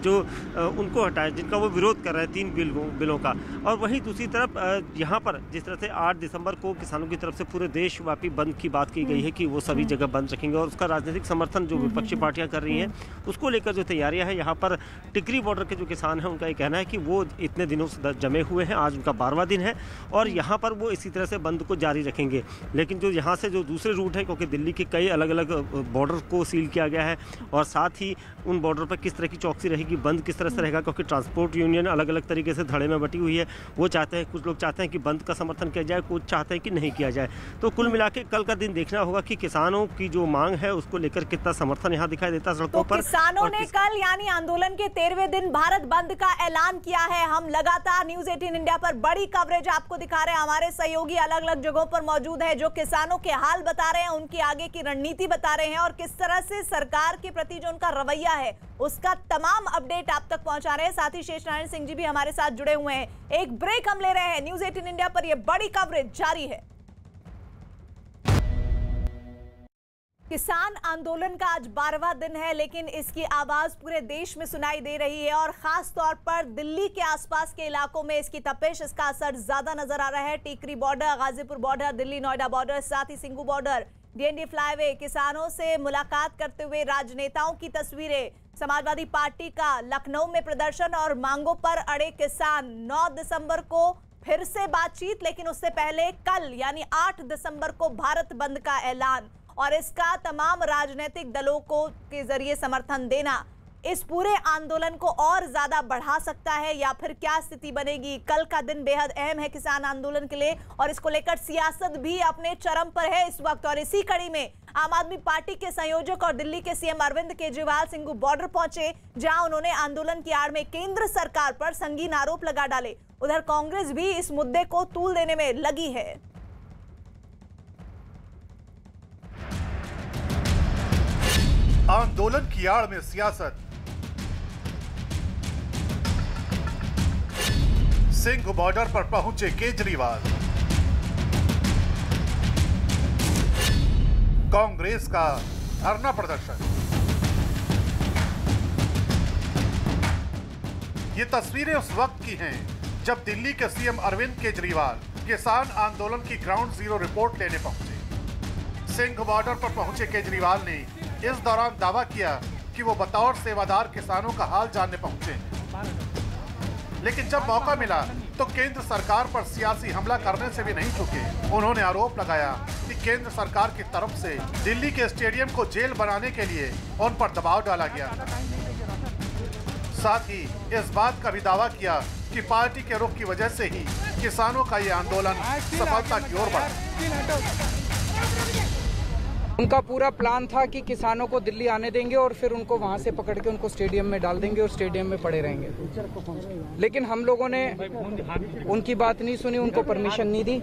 जो उनको हटाए, जिनका वो विरोध कर रहे हैं 3 बिलों का। और वहीं दूसरी तरफ यहाँ पर जिस तरह से 8 दिसंबर को किसानों की तरफ से पूरे देशव्यापी बंद की बात की गई है कि वो सभी जगह बंद रखेंगे और उसका राजनीतिक समर्थन जो विपक्षी पार्टियां कर रही हैं उसको लेकर जो तैयारियां हैं यहाँ पर टिकरी बॉर्डर के जो किसान हैं उनका ये कहना है कि वो इतने दिनों से जमे हुए हैं, आज उनका 12वां दिन है और यहाँ पर वो इसी तरह से बंद को जारी रखेंगे। लेकिन जो यहाँ से जो दूसरे रूट है, क्योंकि दिल्ली के कई अलग अलग बॉर्डर को सील किया गया है और साथ ही उन बॉर्डर पर किस तरह की चौकसी रहेगी, बंद किस तरह से रहेगा, क्योंकि ट्रांसपोर्ट यूनियन अलग अलग तरीके से धड़े में बटी हुई है। वो चाहते हैं, कुछ लोग चाहते हैं कि बंद का समर्थन किया जाए, कुछ चाहते हैं कि नहीं किया जाए। तो कुल मिला के कल का दिन देखना होगा कि किसानों की जो मांग है उसको लेकर कितना समर्थन यहाँ दिखाई देता है सड़कों पर। किसानों ने कल यानी आंदोलन के 13वें दिन भारत बंद का ऐलान किया है। हम लगातार न्यूज 18 इंडिया पर बड़ी कवरेज आपको दिखा रहे हैं। हमारे सहयोगी अलग अलग जगहों पर मौजूद है जो किसानों के हाल बता रहे हैं, उनकी आगे की रणनीति बता रहे हैं और किस तरह से सरकार के प्रति जो उनका रवैया है उसका तमाम अपडेट आप तक पहुंचा रहे हैं। साथ ही शेष नारायण सिंह जी भी हमारे साथ जुड़े हुए हैं। एक ब्रेक हम ले रहे हैं। न्यूज 18 इंडिया पर यह बड़ी कवरेज जारी है। किसान आंदोलन का आज 12वां दिन है, लेकिन इसकी आवाज पूरे देश में सुनाई दे रही है और खास तौर पर दिल्ली के आसपास के इलाकों में इसकी तपिश, इसका असर ज्यादा नजर आ रहा है। Tikri border, Ghazipur border, Delhi Noida border, साथ ही सिंघू बॉर्डर, डीएनडी फ्लाईवे, किसानों से मुलाकात करते हुए राजनेताओं की तस्वीरें, समाजवादी पार्टी का लखनऊ में प्रदर्शन और मांगों पर अड़े किसान। 9 दिसंबर को फिर से बातचीत, लेकिन उससे पहले कल यानी 8 दिसंबर को भारत बंद का ऐलान और इसका तमाम राजनीतिक दलों को के जरिए समर्थन देना इस पूरे आंदोलन को और ज्यादा बढ़ा सकता है या फिर क्या स्थिति बनेगी। कल का दिन बेहद अहम है किसान आंदोलन के लिए और इसको लेकर सियासत भी अपने चरम पर है इस वक्त। और इसी कड़ी में आम आदमी पार्टी के संयोजक और दिल्ली के सीएम अरविंद केजरीवाल सिंघू बॉर्डर पहुंचे, जहां उन्होंने आंदोलन की आड़ में केंद्र सरकार पर संगीन आरोप लगा डाले। उधर कांग्रेस भी इस मुद्दे को तूल देने में लगी है। आंदोलन की आड़ में सियासत, सिंघू बॉर्डर पर पहुंचे केजरीवाल, कांग्रेस का धरना प्रदर्शन। ये तस्वीरें उस वक्त की हैं जब दिल्ली के सीएम अरविंद केजरीवाल किसान आंदोलन की ग्राउंड जीरो रिपोर्ट लेने पहुंचे। सिंघू बॉर्डर पर पहुंचे केजरीवाल ने इस दौरान दावा किया कि वो बतौर सेवादार किसानों का हाल जानने पहुंचे, लेकिन जब मौका मिला तो केंद्र सरकार पर सियासी हमला करने से भी नहीं चूके। उन्होंने आरोप लगाया कि केंद्र सरकार की तरफ से दिल्ली के स्टेडियम को जेल बनाने के लिए उन पर दबाव डाला गया। साथ ही इस बात का भी दावा किया कि पार्टी के रुख की वजह से ही किसानों का ये आंदोलन सफलता की ओर बढ़ा। उनका पूरा प्लान था कि किसानों को दिल्ली आने देंगे और फिर उनको वहां से पकड़ के उनको स्टेडियम में डाल देंगे और स्टेडियम में पड़े रहेंगे। लेकिन हम लोगों ने उनकी बात नहीं सुनी, उनको परमिशन नहीं दी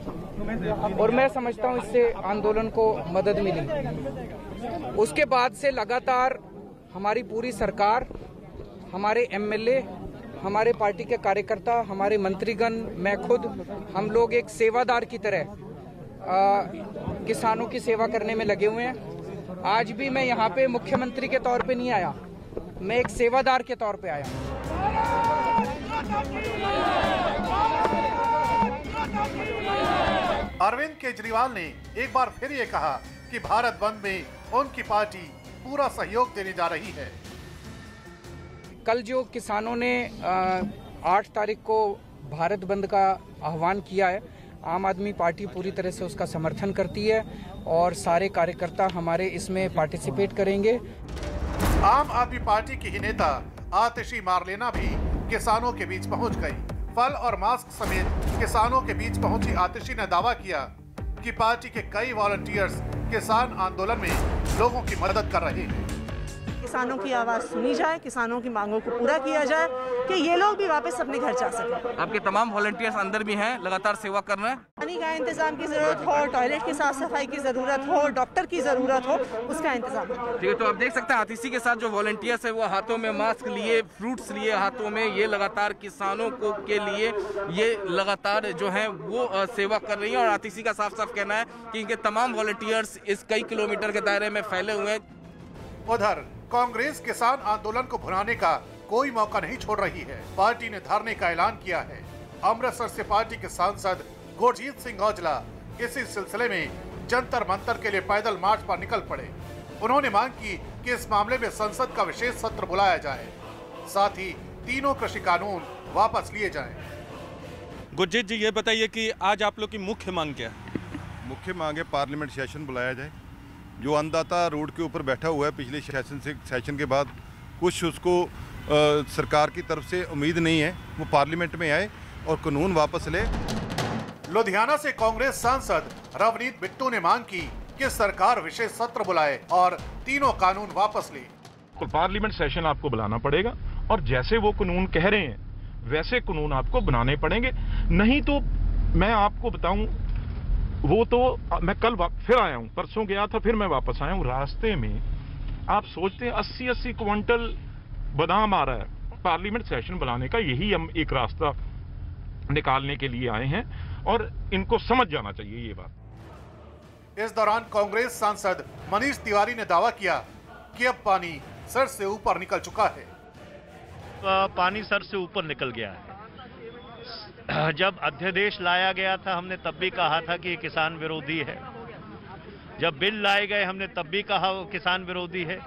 और मैं समझता हूं इससे आंदोलन को मदद मिली। उसके बाद से लगातार हमारी पूरी सरकार, हमारे एमएलए, हमारे पार्टी के कार्यकर्ता, हमारे मंत्रीगण, मैं खुद, हम लोग एक सेवादार की तरह किसानों की सेवा करने में लगे हुए हैं। आज भी मैं यहाँ पे मुख्यमंत्री के तौर पे नहीं आया, मैं एक सेवादार के तौर पे आया। अरविंद केजरीवाल ने एक बार फिर ये कहा कि भारत बंद में उनकी पार्टी पूरा सहयोग देने जा रही है। कल जो किसानों ने 8 तारीख को भारत बंद का आह्वान किया है, आम आदमी पार्टी पूरी तरह से उसका समर्थन करती है और सारे कार्यकर्ता हमारे इसमें पार्टिसिपेट करेंगे। आम आदमी पार्टी की ही नेता आतिशी मारलेना भी किसानों के बीच पहुंच गई। फल और मास्क समेत किसानों के बीच पहुंची आतिशी ने दावा किया कि पार्टी के कई वॉलंटियर्स किसान आंदोलन में लोगों की मदद कर रहे हैं। किसानों की आवाज़ सुनी जाए, किसानों की मांगों को पूरा किया जाए कि ये लोग भी वापस अपने घर जा सकें। आपके तमाम वॉलंटियर्स अंदर भी हैं, लगातार सेवा कर रहे हैं। पानी का इंतजाम की जरूरत हो, टॉयलेट की साफ सफाई की जरूरत हो, डॉक्टर की जरूरत हो, उसका इंतजाम। ठीक है, तो आप देख सकते हैं आतिशी के साथ जो वॉलंटियर्स है वो हाथों में मास्क लिए, फ्रूट्स लिए हाथों में, ये लगातार किसानों को के लिए ये लगातार जो है वो सेवा कर रही है। और आतिशी का साफ साफ कहना है कि इनके तमाम वॉलंटियर्स इस कई किलोमीटर के दायरे में फैले हुए हैं। उधर कांग्रेस किसान आंदोलन को भुनाने का कोई मौका नहीं छोड़ रही है। पार्टी ने धरने का ऐलान किया है। अमृतसर से पार्टी के सांसद गुरजीत सिंह औजला इसी सिलसिले में जंतर मंतर के लिए पैदल मार्च पर निकल पड़े। उन्होंने मांग की कि इस मामले में संसद का विशेष सत्र बुलाया जाए, साथ ही तीनों कृषि कानून वापस लिए जाएं। गुरजीत जी, ये बताइए कि आज आप लोग की मुख्य मांग क्या है? मुख्य मांग है पार्लियामेंट सेशन बुलाया जाए। जो अन्नदाता रोड के ऊपर बैठा हुआ है पिछले सेशन के बाद, कुछ उसको सरकार की तरफ से उम्मीद नहीं है, वो पार्लियामेंट में आए और कानून वापस ले। लुधियाना से कांग्रेस सांसद रवनीत बिट्टू ने मांग की कि सरकार विशेष सत्र बुलाए और तीनों कानून वापस ले। तो पार्लियामेंट सेशन आपको बुलाना पड़ेगा और जैसे वो कानून कह रहे हैं वैसे कानून आपको बनाने पड़ेंगे। नहीं तो मैं आपको बताऊं, वो तो मैं कल फिर आया हूं, परसों गया था, फिर मैं वापस आया हूं। रास्ते में आप सोचते हैं 80-80 क्विंटल बादाम आ रहा है। पार्लियामेंट सेशन बुलाने का यही हम एक रास्ता निकालने के लिए आए हैं और इनको समझ जाना चाहिए ये बात। इस दौरान कांग्रेस सांसद मनीष तिवारी ने दावा किया कि अब पानी सर से ऊपर निकल चुका है। पानी सर से ऊपर निकल गया है। जब अध्यादेश लाया गया था हमने तब भी कहा था कि ये किसान विरोधी है। जब बिल लाए गए हमने तब भी कहा वो किसान विरोधी है।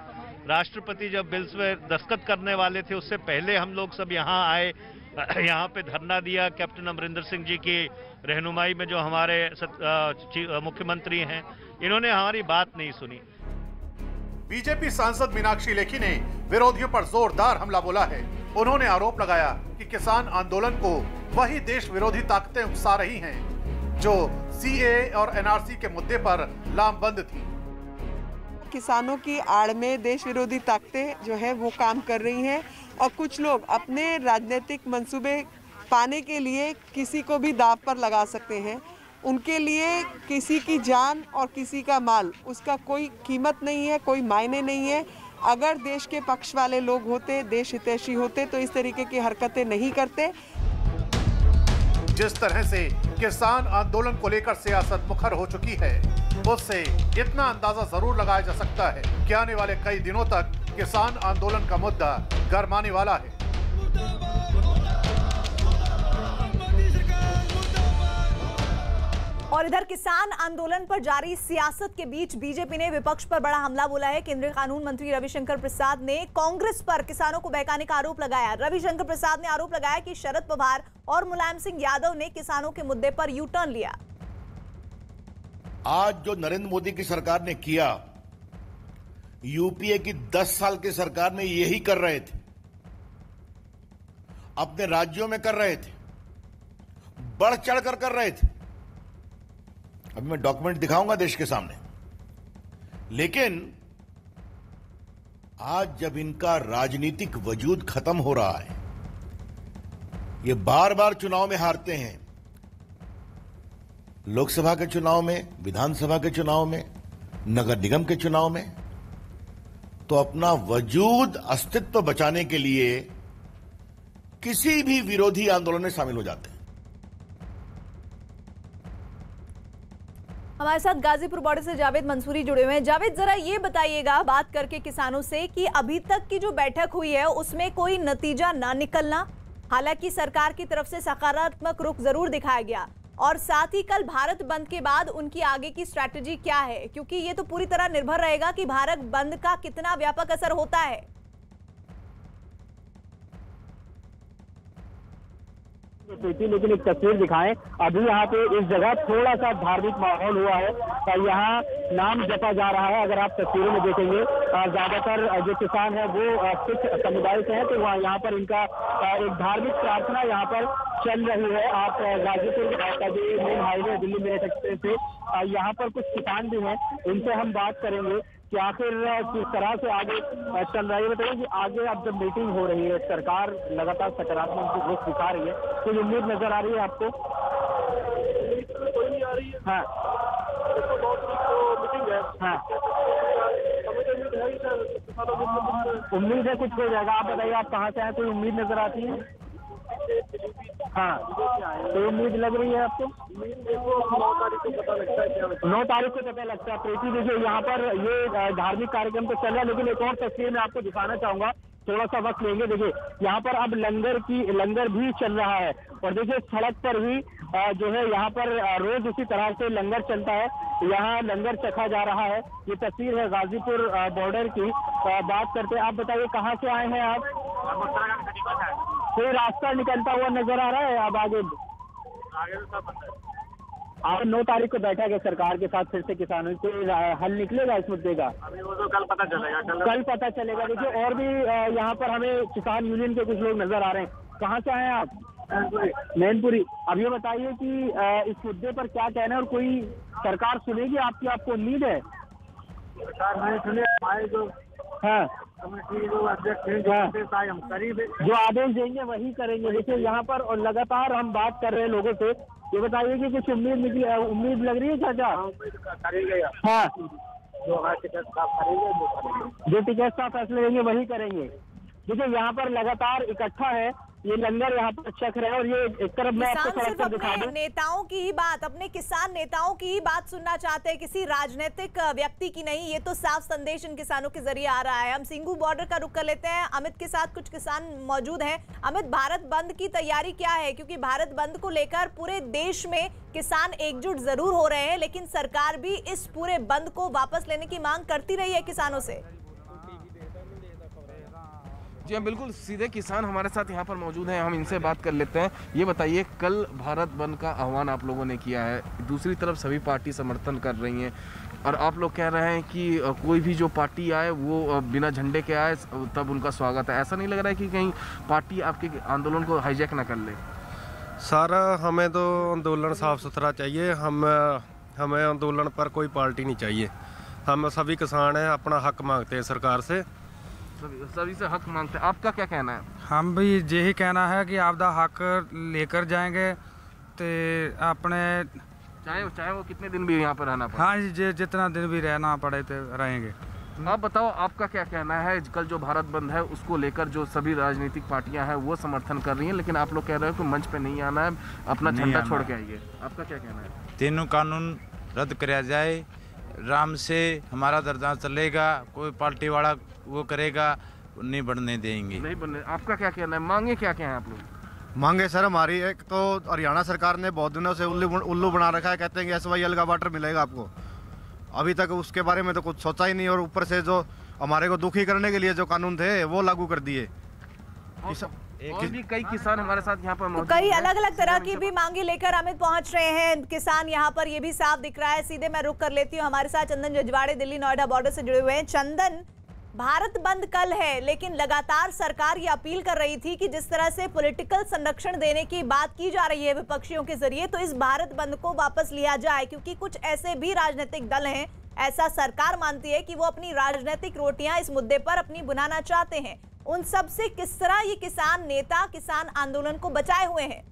राष्ट्रपति जब बिल्स में दस्तखत करने वाले थे उससे पहले हम लोग सब यहाँ आए, यहाँ पे धरना दिया। कैप्टन अमरिंदर सिंह जी की रहनुमाई में जो हमारे मुख्यमंत्री हैं, इन्होंने हमारी बात नहीं सुनी। बीजेपी सांसद मीनाक्षी लेखी ने विरोधियों पर जोरदार हमला बोला है। उन्होंने आरोप लगाया कि किसान आंदोलन को वही देश विरोधी ताकतें उकसा रही हैं जो सीएए और एनआरसी के मुद्दे पर लामबंद थी। किसानों की आड़ में देश विरोधी ताकतें जो है वो काम कर रही हैं और कुछ लोग अपने राजनीतिक मंसूबे पाने के लिए किसी को भी दांव पर लगा सकते हैं। उनके लिए किसी की जान और किसी का माल, उसका कोई कीमत नहीं है, कोई मायने नहीं है। अगर देश के पक्ष वाले लोग होते, देश हितैषी होते तो इस तरीके की हरकतें नहीं करते। जिस तरह से किसान आंदोलन को लेकर सियासत मुखर हो चुकी है, उससे इतना अंदाजा जरूर लगाया जा सकता है कि आने वाले कई दिनों तक किसान आंदोलन का मुद्दा गरमाने वाला है। और इधर किसान आंदोलन पर जारी सियासत के बीच बीजेपी ने विपक्ष पर बड़ा हमला बोला है। केंद्रीय कानून मंत्री रविशंकर प्रसाद ने कांग्रेस पर किसानों को बहकाने का आरोप लगाया। रविशंकर प्रसाद ने आरोप लगाया कि शरद पवार और मुलायम सिंह यादव ने किसानों के मुद्दे पर यू टर्न लिया। आज जो नरेंद्र मोदी की सरकार ने किया, यूपीए की 10 साल की सरकार में यही कर रहे थे, अपने राज्यों में कर रहे थे, बढ़ चढ़कर कर रहे थे। अभी मैं डॉक्यूमेंट दिखाऊंगा देश के सामने। लेकिन आज जब इनका राजनीतिक वजूद खत्म हो रहा है, ये बार बार चुनाव में हारते हैं, लोकसभा के चुनाव में, विधानसभा के चुनाव में, नगर निगम के चुनाव में, तो अपना वजूद, अस्तित्व बचाने के लिए किसी भी विरोधी आंदोलन में शामिल हो जाते हैं। हमारे साथ गाजीपुर बॉर्डर से जावेद मंसूरी जुड़े हुए हैं। जावेद, जरा ये बताइएगा बात करके किसानों से कि अभी तक की जो बैठक हुई है उसमें कोई नतीजा ना निकलना, हालांकि सरकार की तरफ से सकारात्मक रुख जरूर दिखाया गया, और साथ ही कल भारत बंद के बाद उनकी आगे की स्ट्रैटेजी क्या है, क्योंकि ये तो पूरी तरह निर्भर रहेगा कि भारत बंद का कितना व्यापक असर होता है। लेकिन एक तस्वीर दिखाएं, अभी यहाँ पे इस जगह थोड़ा सा धार्मिक माहौल हुआ है और यहाँ नाम जपा जा रहा है। अगर आप तस्वीरों में देखेंगे, ज्यादातर जो किसान है वो सिख समुदाय से हैं, तो वहाँ यहाँ पर इनका एक धार्मिक प्रार्थना यहाँ पर चल रही है। आप गाजीपुर का जो main highway Delhi Meerut express है, यहाँ पर कुछ किसान भी हैं, उनसे हम बात करेंगे कि आखिर किस तरह से आगे चल रहा है। बताइए कि आगे अब जब मीटिंग हो रही है, सरकार लगातार सकारात्मक रुख दिखा रही है, कोई उम्मीद नजर आ रही है आपको? कोई नहीं आ रही है। हाँ, हाँ, उम्मीद है कुछ हो जाएगा। आप बताइए, आप कहाँ से आए, कोई उम्मीद नजर आती है? हाँ, तो उम्मीद लग रही है आपको? 9 तारीख को पता लगता है। 9 तारीख को पता लगता है। प्रीति, देखिए यहाँ पर ये धार्मिक कार्यक्रम तो चल रहा है, लेकिन एक और तस्वीर मैं आपको दिखाना चाहूंगा, थोड़ा सा वक्त लेंगे। देखिए यहाँ पर अब लंगर भी चल रहा है और देखिए सड़क पर ही जो है यहाँ पर रोज उसी तरह से लंगर चलता है, यहाँ लंगर चखा जा रहा है। ये तस्वीर है गाजीपुर बॉर्डर की। बात करते हैं, आप बताइए कहाँ से आए हैं आप? कोई रास्ता निकलता हुआ नजर आ रहा है? अब आगे आप 9 तारीख को बैठा है सरकार के साथ फिर से किसानों से हल निकलेगा इस मुद्दे का? अभी वो तो कल पता चलेगा। कल पता चलेगा। देखिए और भी यहाँ पर हमें किसान यूनियन के कुछ लोग नजर आ रहे हैं। कहाँ से आए हैं आप? मैनपुरी। अब ये बताइए कि इस मुद्दे पर क्या कहना है और कोई सरकार सुनेगी आपकी, आपको उम्मीद है? सरकार नहीं सुने, हमारे जो जो आदेश देंगे वही करेंगे। देखिए यहाँ पर और लगातार हम बात कर रहे हैं लोगों से। ये बताइए कि कुछ उम्मीद लग रही है चाचा? हाँ, जो टिकट का फैसले लेंगे वही करेंगे। देखिए यहाँ पर लगातार इकट्ठा है, ये लंगर यहाँ पर चख रहे हैं। और ये एक तरफ मैं आपको सड़क पर दिखा दूं, नेताओं की ही बात, अपने किसान नेताओं की ही बात सुनना चाहते हैं, किसी राजनीतिक व्यक्ति की नहीं। ये तो साफ संदेश इन किसानों के जरिए आ रहा है। हम सिंघू बॉर्डर का रुख कर लेते हैं। अमित के साथ कुछ किसान मौजूद हैं। अमित, भारत बंद की तैयारी क्या है? क्योंकि भारत बंद को लेकर पूरे देश में किसान एकजुट जरूर हो रहे हैं, लेकिन सरकार भी इस पूरे बंद को वापस लेने की मांग करती रही है किसानों से। जी हाँ, बिल्कुल सीधे किसान हमारे साथ यहाँ पर मौजूद हैं, हम इनसे बात कर लेते हैं। ये बताइए, कल भारत बंद का आह्वान आप लोगों ने किया है, दूसरी तरफ सभी पार्टी समर्थन कर रही हैं और आप लोग कह रहे हैं कि कोई भी जो पार्टी आए वो बिना झंडे के आए तब उनका स्वागत है। ऐसा नहीं लग रहा है कि कहीं पार्टी आपके आंदोलन को हाईजैक ना कर ले? सर, हमें तो आंदोलन साफ सुथरा चाहिए। हमें आंदोलन पर कोई पार्टी नहीं चाहिए। हम सभी किसान हैं, अपना हक मांगते हैं सरकार से। सभी से हक मांगते हैं। आपका क्या कहना है? हम भी यही कहना है कि आपका हक लेकर जाएंगे तो अपने चाहे वो कितने दिन भी यहाँ पर रहना पड़े। हाँ जी, जितना दिन भी रहना पड़े तो रहेंगे। आप बताओ, आपका क्या कहना है? कल जो भारत बंद है उसको लेकर जो सभी राजनीतिक पार्टियां हैं वो समर्थन कर रही हैं, लेकिन आप लोग कह रहे हो कि मंच पे नहीं आना है, अपना झंडा छोड़ के आइए। आपका क्या कहना है? तीनों कानून रद्द कराया जाए, आराम से हमारा धरना चलेगा, कोई पार्टी वाला वो करेगा नहीं बढ़ने देंगे। नहीं बढ़ने। आपका क्या कहना है? मांगे क्या क्या है आप लोग? मांगे सर हमारी, एक तो हरियाणा सरकार ने बहुत दिनों से उल्लू बना रखा है, कहते हैं कि SYL का वाटर मिलेगा आपको। अभी तक उसके बारे में तो कुछ सोचा ही नहीं, और ऊपर से जो हमारे को दुखी करने के लिए जो कानून थे वो लागू कर दिए। और भी कई किसान हमारे साथ यहाँ पर मौजूद कई अलग अलग तरह की भी मांगे लेकर अमित पहुंच रहे हैं किसान यहाँ पर, ये भी साफ दिख रहा है। सीधे मैं रुक कर लेती हूँ, हमारे साथ चंदन जजवाड़े दिल्ली नोएडा बॉर्डर से जुड़े हुए हैं। चंदन, भारत बंद कल है, लेकिन लगातार सरकार ये अपील कर रही थी कि जिस तरह से पॉलिटिकल संरक्षण देने की बात की जा रही है विपक्षियों के जरिए, तो इस भारत बंद को वापस लिया जाए, क्योंकि कुछ ऐसे भी राजनीतिक दल हैं, ऐसा सरकार मानती है कि वो अपनी राजनीतिक रोटियां इस मुद्दे पर अपनी बुनाना चाहते हैं। उन सब से किस तरह ये किसान नेता किसान आंदोलन को बचाए हुए हैं?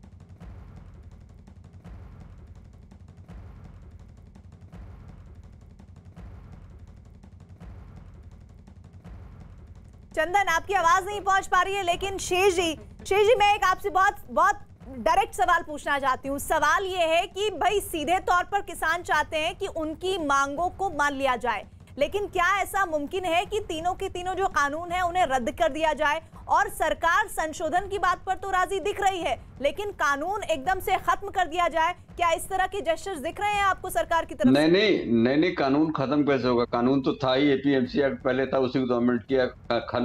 चंदन, आपकी आवाज नहीं पहुंच पा रही है, लेकिन शेष जी मैं एक आपसे बहुत डायरेक्ट सवाल पूछना चाहती हूँ। सवाल ये है कि भाई सीधे तौर पर किसान चाहते हैं कि उनकी मांगों को मान लिया जाए, लेकिन क्या ऐसा मुमकिन है कि तीनों के तीनों जो कानून है उन्हें रद्द कर दिया जाए? और सरकार संशोधन की बात पर तो राजी दिख रही है, लेकिन कानून एकदम से खत्म कर दिया जाए, क्या इस तरह के जेस्चर्स दिख रहे हैं आपको सरकार की तरफ? नहीं, कानून खत्म कैसे होगा? कानून तो था ही, APMC एक्ट पहले था, उसी को गवर्नमेंट किया।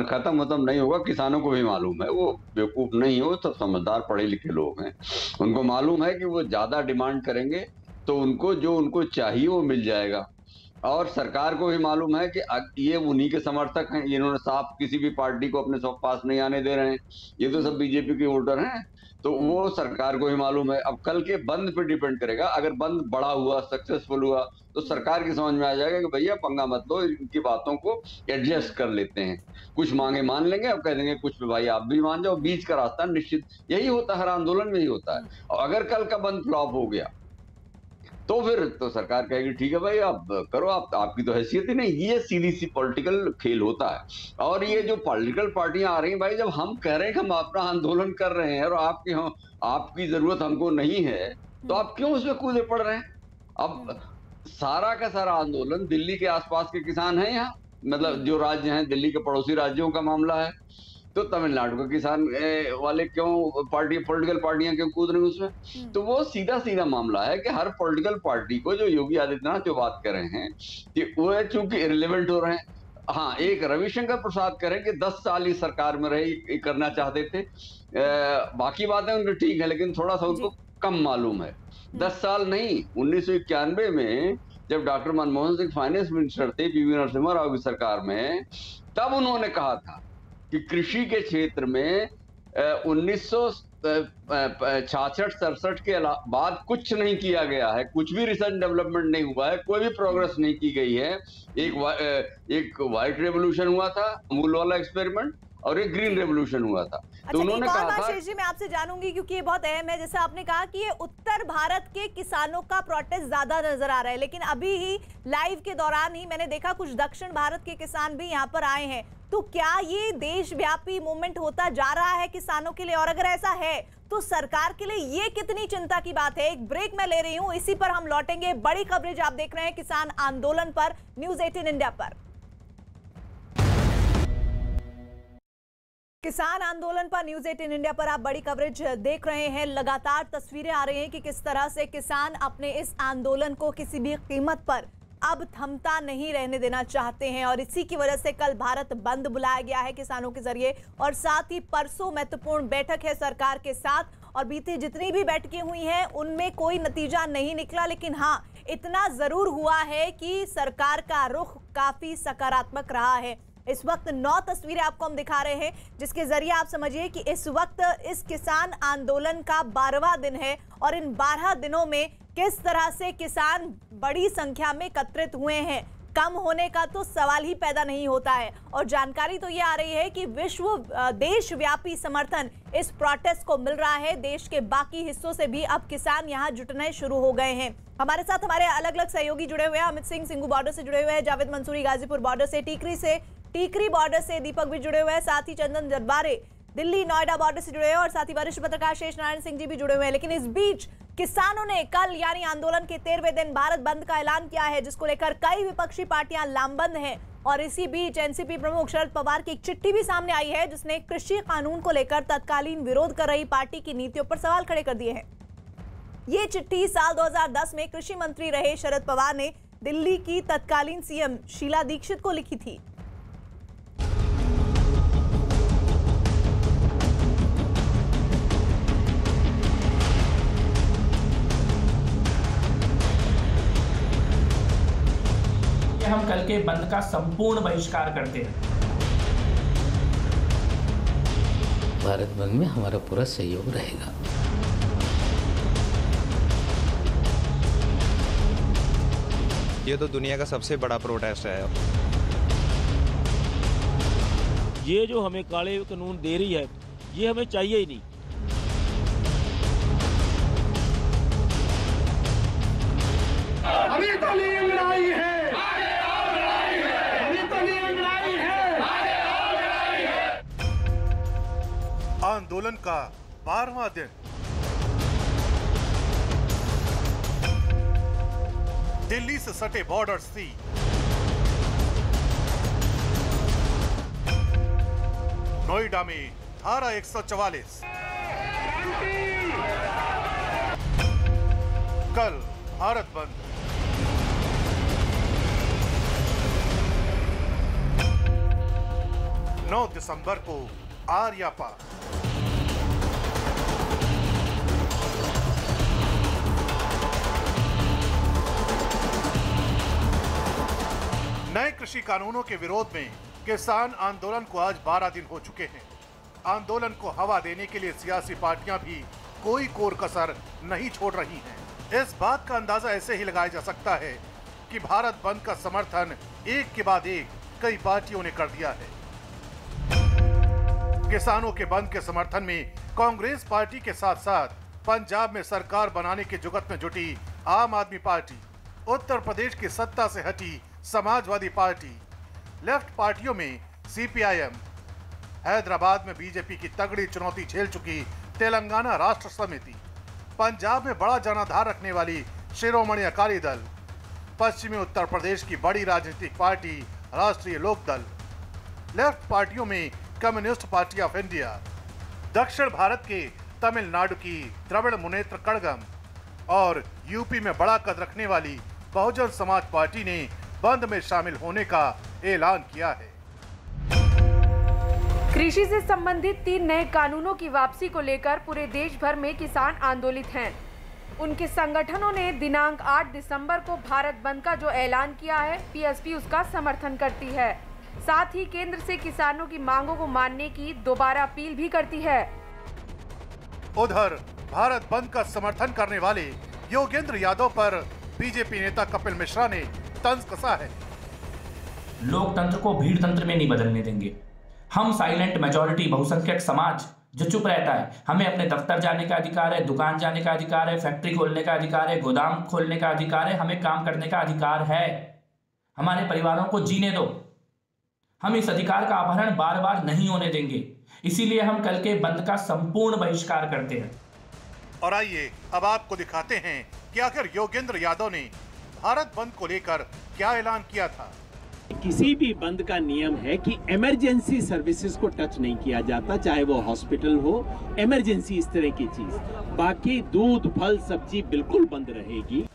खत्म नहीं होगा। किसानों को भी मालूम है, वो बेवकूफ नहीं हो, सब समझदार पढ़े लिखे लोग हैं। उनको मालूम है कि वो ज्यादा डिमांड करेंगे तो उनको जो उनको चाहिए वो मिल जाएगा। और सरकार को भी मालूम है कि ये उन्हीं के समर्थक हैं, इन्होंने साफ किसी भी पार्टी को अपने पास नहीं आने दे रहे हैं, ये तो सब बीजेपी के वोटर हैं, तो वो सरकार को भी मालूम है। अब कल के बंद पे डिपेंड करेगा। अगर बंद बड़ा हुआ, सक्सेसफुल हुआ, तो सरकार की समझ में आ जाएगा कि भैया पंगा मत लो, इनकी बातों को एडजस्ट कर लेते हैं। कुछ मांगे मान लेंगे, अब कह देंगे कुछ भाई आप भी मान जाओ, बीच का रास्ता निश्चित। यही होता है, हर आंदोलन में ही होता है। और अगर कल का बंद फ्लॉप हो गया तो फिर तो सरकार कहेगी ठीक है भाई आप करो, आपकी तो हैसियत ही नहीं। ये सीधी सी पॉलिटिकल खेल होता है। और ये जो पॉलिटिकल पार्टियां आ रही हैं, भाई जब हम कह रहे हैं कि हम अपना आंदोलन कर रहे हैं और आपकी जरूरत हमको नहीं है, तो आप क्यों उसमें कूदे पड़ रहे हैं? अब सारा का सारा आंदोलन दिल्ली के आसपास के किसान हैं यहाँ, मतलब जो राज्य हैं, दिल्ली के पड़ोसी राज्यों का मामला है। तो तमिलनाडु के किसान वाले क्यों पॉलिटिकल पार्टियां क्यों कूद रही उसमें? तो वो सीधा सीधा मामला है कि हर पॉलिटिकल पार्टी को, जो योगी आदित्यनाथ जो बात कर रहे हैं कि वो चूंकि इररिलेवेंट हो रहे हैं। हाँ, एक रविशंकर प्रसाद करें कि 10 साल ही सरकार में रहे, करना चाहते थे, बाकी बातें उनकी ठीक है, लेकिन थोड़ा सा उनको कम मालूम है। 10 साल नहीं, 1991 में जब doctor Manmohan Singh finance minister थे पीवी नरसिम्हा राव की सरकार में, तब उन्होंने कहा था कि कृषि के क्षेत्र में 1966-67 के बाद कुछ नहीं किया गया है, कुछ भी रिसर्च डेवलपमेंट नहीं हुआ है, कोई भी प्रोग्रेस नहीं की गई है। एक व्हाइट रेवोल्यूशन हुआ था, अमूल वाला एक्सपेरिमेंट, और एक ग्रीन रेवोल्यूशन हुआ था। तो उन्होंने कहा था, शेष जी मैं आपसे जानूंगी क्योंकि ये बहुत अहम है। जैसे आपने कहा कि ये उत्तर भारत के किसानों का प्रोटेस्ट ज्यादा नजर आ रहा है, लेकिन अभी ही लाइव के दौरान ही मैंने देखा कुछ दक्षिण भारत के किसान भी यहाँ पर आए हैं। तो क्या ये देशव्यापी मूवमेंट होता जा रहा है किसानों के लिए? और अगर ऐसा है तो सरकार के लिए ये कितनी चिंता की बात है? एक ब्रेक मैं ले रही हूँ, इसी पर हम लौटेंगे। बड़ी कवरेज आप देख रहे हैं किसान आंदोलन पर, न्यूज़ 18 इंडिया पर। किसान आंदोलन पर न्यूज़ 18 इंडिया पर आप बड़ी कवरेज देख रहे हैं। लगातार तस्वीरें आ रही हैं कि किस तरह से किसान अपने इस आंदोलन को किसी भी कीमत पर अब थमता नहीं रहने देना चाहते हैं, और इसी की वजह से कल भारत बंद बुलाया गया है किसानों के जरिए। और साथ ही परसों महत्वपूर्ण बैठक है सरकार के साथ, और बीती जितनी भी बैठकें हुई हैं उनमें कोई नतीजा नहीं निकला, लेकिन हाँ, इतना जरूर हुआ है कि सरकार का रुख काफी सकारात्मक रहा है। इस वक्त 9 तस्वीरें आपको हम दिखा रहे हैं, जिसके जरिए आप समझिए कि इस वक्त इस किसान आंदोलन का 12वां दिन है, और इन 12 दिनों में किस तरह से किसान बड़ी संख्या में एकत्रित हुए हैं, कम होने का तो सवाल ही पैदा नहीं होता है। और जानकारी तो ये आ रही है कि देशव्यापी समर्थन इस प्रोटेस्ट को मिल रहा है। देश के बाकी हिस्सों से भी अब किसान यहाँ जुटने शुरू हो गए हैं। हमारे साथ हमारे अलग अलग सहयोगी जुड़े हुए हैं। अमित सिंह सिंगू बॉर्डर से जुड़े हुए हैं, जावेद मंसूरी गाजीपुर बॉर्डर से, टीकरी बॉर्डर से दीपक भी जुड़े हुए हैं, साथ ही चंदन जरबारे दिल्ली नोएडा बॉर्डर से जुड़े हैं, और साथ ही वरिष्ठ पत्रकार शेष नारायण सिंह जी भी जुड़े हुए हैं। लेकिन इस बीच किसानों ने कल यानी आंदोलन के 13वें दिन भारत बंद का ऐलान किया है, जिसको लेकर कई विपक्षी पार्टियां लामबंद हैं। और इसी बीच एनसीपी प्रमुख शरद पवार की एक चिट्ठी भी सामने आई है, जिसने कृषि कानून को लेकर तत्कालीन विरोध कर रही पार्टी की नीतियों पर सवाल खड़े कर दिए हैं। ये चिट्ठी साल 2010 में कृषि मंत्री रहे शरद पवार ने दिल्ली की तत्कालीन सीएम शीला दीक्षित को लिखी थी। हम कल के बंद का संपूर्ण बहिष्कार करते हैं। भारत बंद में हमारा पूरा सहयोग रहेगा। ये तो दुनिया का सबसे बड़ा प्रोटेस्ट है। ये जो हमें काले कानून दे रही है, ये हमें चाहिए ही नहीं। अभी तो लड़ाई है, आंदोलन का 12वां दिन। दिल्ली से सटे बॉर्डर सी, नोएडा में धारा 144। कल भारत बंद। नौ दिसंबर को आर्या पार। नए कृषि कानूनों के विरोध में किसान आंदोलन को आज 12 दिन हो चुके हैं। आंदोलन को हवा देने के लिए सियासी पार्टियां भी कोई कोर कसर नहीं छोड़ रही हैं। इस बात का अंदाजा ऐसे ही लगाया जा सकता है कि भारत बंद का समर्थन एक के बाद एक कई पार्टियों ने कर दिया है। किसानों के बंद के समर्थन में कांग्रेस पार्टी के साथ साथ पंजाब में सरकार बनाने के जुगत में जुटी आम आदमी पार्टी, उत्तर प्रदेश की सत्ता से हटी समाजवादी पार्टी, लेफ्ट पार्टियों में सीपीआईएम, हैदराबाद में बीजेपी की तगड़ी चुनौती झेल चुकी तेलंगाना राष्ट्र समिति, पंजाब में बड़ा जनाधार रखने वाली शिरोमणि अकाली दल, पश्चिमी उत्तर प्रदेश की बड़ी राजनीतिक पार्टी राष्ट्रीय लोक दल, लेफ्ट पार्टियों में कम्युनिस्ट पार्टी ऑफ इंडिया, दक्षिण भारत के तमिलनाडु की द्रविड़ मुनेत्र कड़गम और यूपी में बड़ा कद रखने वाली बहुजन समाज पार्टी ने बंद में शामिल होने का ऐलान किया है। कृषि से संबंधित 3 नए कानूनों की वापसी को लेकर पूरे देश भर में किसान आंदोलित हैं। उनके संगठनों ने दिनांक 8 दिसंबर को भारत बंद का जो ऐलान किया है, पीएसपी उसका समर्थन करती है। साथ ही केंद्र से किसानों की मांगों को मानने की दोबारा अपील भी करती है। उधर भारत बंद का समर्थन करने वाले योगेंद्र यादव पर बीजेपी नेता कपिल मिश्रा ने तंज कसा है। लोकतंत्र को भीड़ तंत्र में नहीं बदलने देंगे। हम साइलेंट मेजॉरिटी बहुसंख्यक समाज जो चुप रहता है, हमें अपने दफ्तर जाने का अधिकार है, दुकान जाने का अधिकार है, फैक्ट्री खोलने का अधिकार है, गोदाम खोलने का अधिकार है, हमें काम करने का अधिकार है। हमारे परिवारों को जीने दो। हम इस अधिकार का अपहरण बार बार नहीं होने देंगे। इसीलिए हम कल के बंद का संपूर्ण बहिष्कार करते हैं। और आइए अब आपको दिखाते हैं कि आखिर योगेंद्र यादव ने भारत बंद को लेकर क्या ऐलान किया था। किसी भी बंद का नियम है कि इमरजेंसी सर्विसेज को टच नहीं किया जाता, चाहे वो हॉस्पिटल हो, इमरजेंसी इस तरह की चीज। बाकी दूध, फल, सब्जी बिल्कुल बंद रहेगी।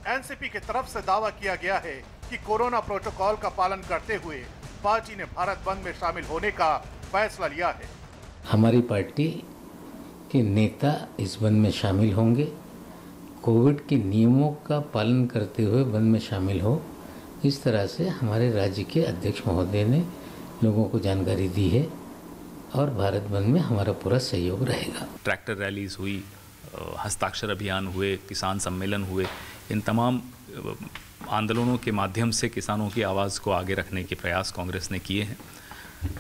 एनसीपी की तरफ से दावा किया गया है कि कोरोना प्रोटोकॉल का पालन करते हुए पार्टी ने भारत बंद में शामिल होने का फैसला लिया है। हमारी पार्टी के नेता इस बंद में शामिल होंगे, कोविड के नियमों का पालन करते हुए बंद में शामिल हो, इस तरह से हमारे राज्य के अध्यक्ष महोदय ने लोगों को जानकारी दी है और भारत बंद में हमारा पूरा सहयोग रहेगा। ट्रैक्टर रैलीज हुई, हस्ताक्षर अभियान हुए, किसान सम्मेलन हुए, इन तमाम आंदोलनों के माध्यम से किसानों की आवाज़ को आगे रखने के प्रयास कांग्रेस ने किए हैं।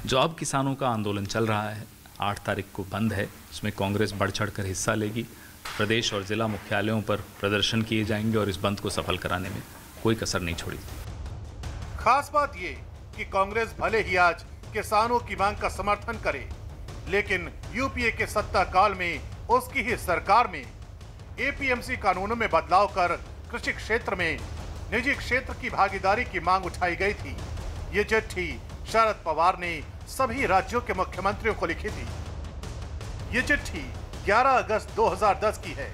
जो अब किसानों का आंदोलन चल रहा है, 8 तारीख को बंद है, उसमें कांग्रेस बढ़ चढ़ कर हिस्सा लेगी। प्रदेश और जिला मुख्यालयों पर प्रदर्शन किए जाएंगे और इस बंद को सफल कराने में कोई कसर नहीं छोड़ी। खास बात ये कि कांग्रेस भले ही आज किसानों की मांग का समर्थन करे, लेकिन यूपीए के सत्ता काल में उसकी ही सरकार में एपीएमसी कानूनों में बदलाव कर कृषि क्षेत्र में निजी क्षेत्र की भागीदारी की मांग उठाई गई थी। ये चिट्ठी शरद पवार ने सभी राज्यों के मुख्यमंत्रियों को लिखी थी। ये चिट्ठी 11 अगस्त 2010 की है।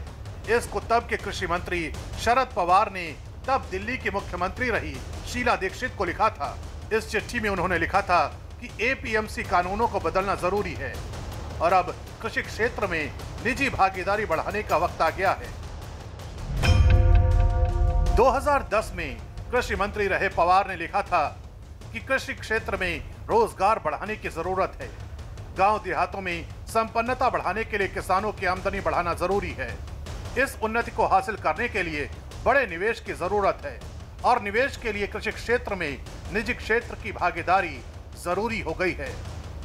इसको तब के कृषि मंत्री शरद पवार ने तब दिल्ली की मुख्यमंत्री रही शीला दीक्षित को लिखा था। इस चिट्ठी में उन्होंने लिखा था कि एपीएमसी कानूनों को बदलना जरूरी है और अब कृषि क्षेत्र में निजी भागीदारी बढ़ाने का वक्त आ गया है। 2010 में कृषि मंत्री रहे पवार ने लिखा था कि कृषि क्षेत्र में रोजगार बढ़ाने की जरूरत है। गांव देहातों में संपन्नता बढ़ाने के लिए किसानों की आमदनी बढ़ाना जरूरी है। इस उन्नति को हासिल करने के लिए बड़े निवेश की जरूरत है और निवेश के लिए कृषि क्षेत्र में निजी क्षेत्र की भागीदारी जरूरी हो गई है।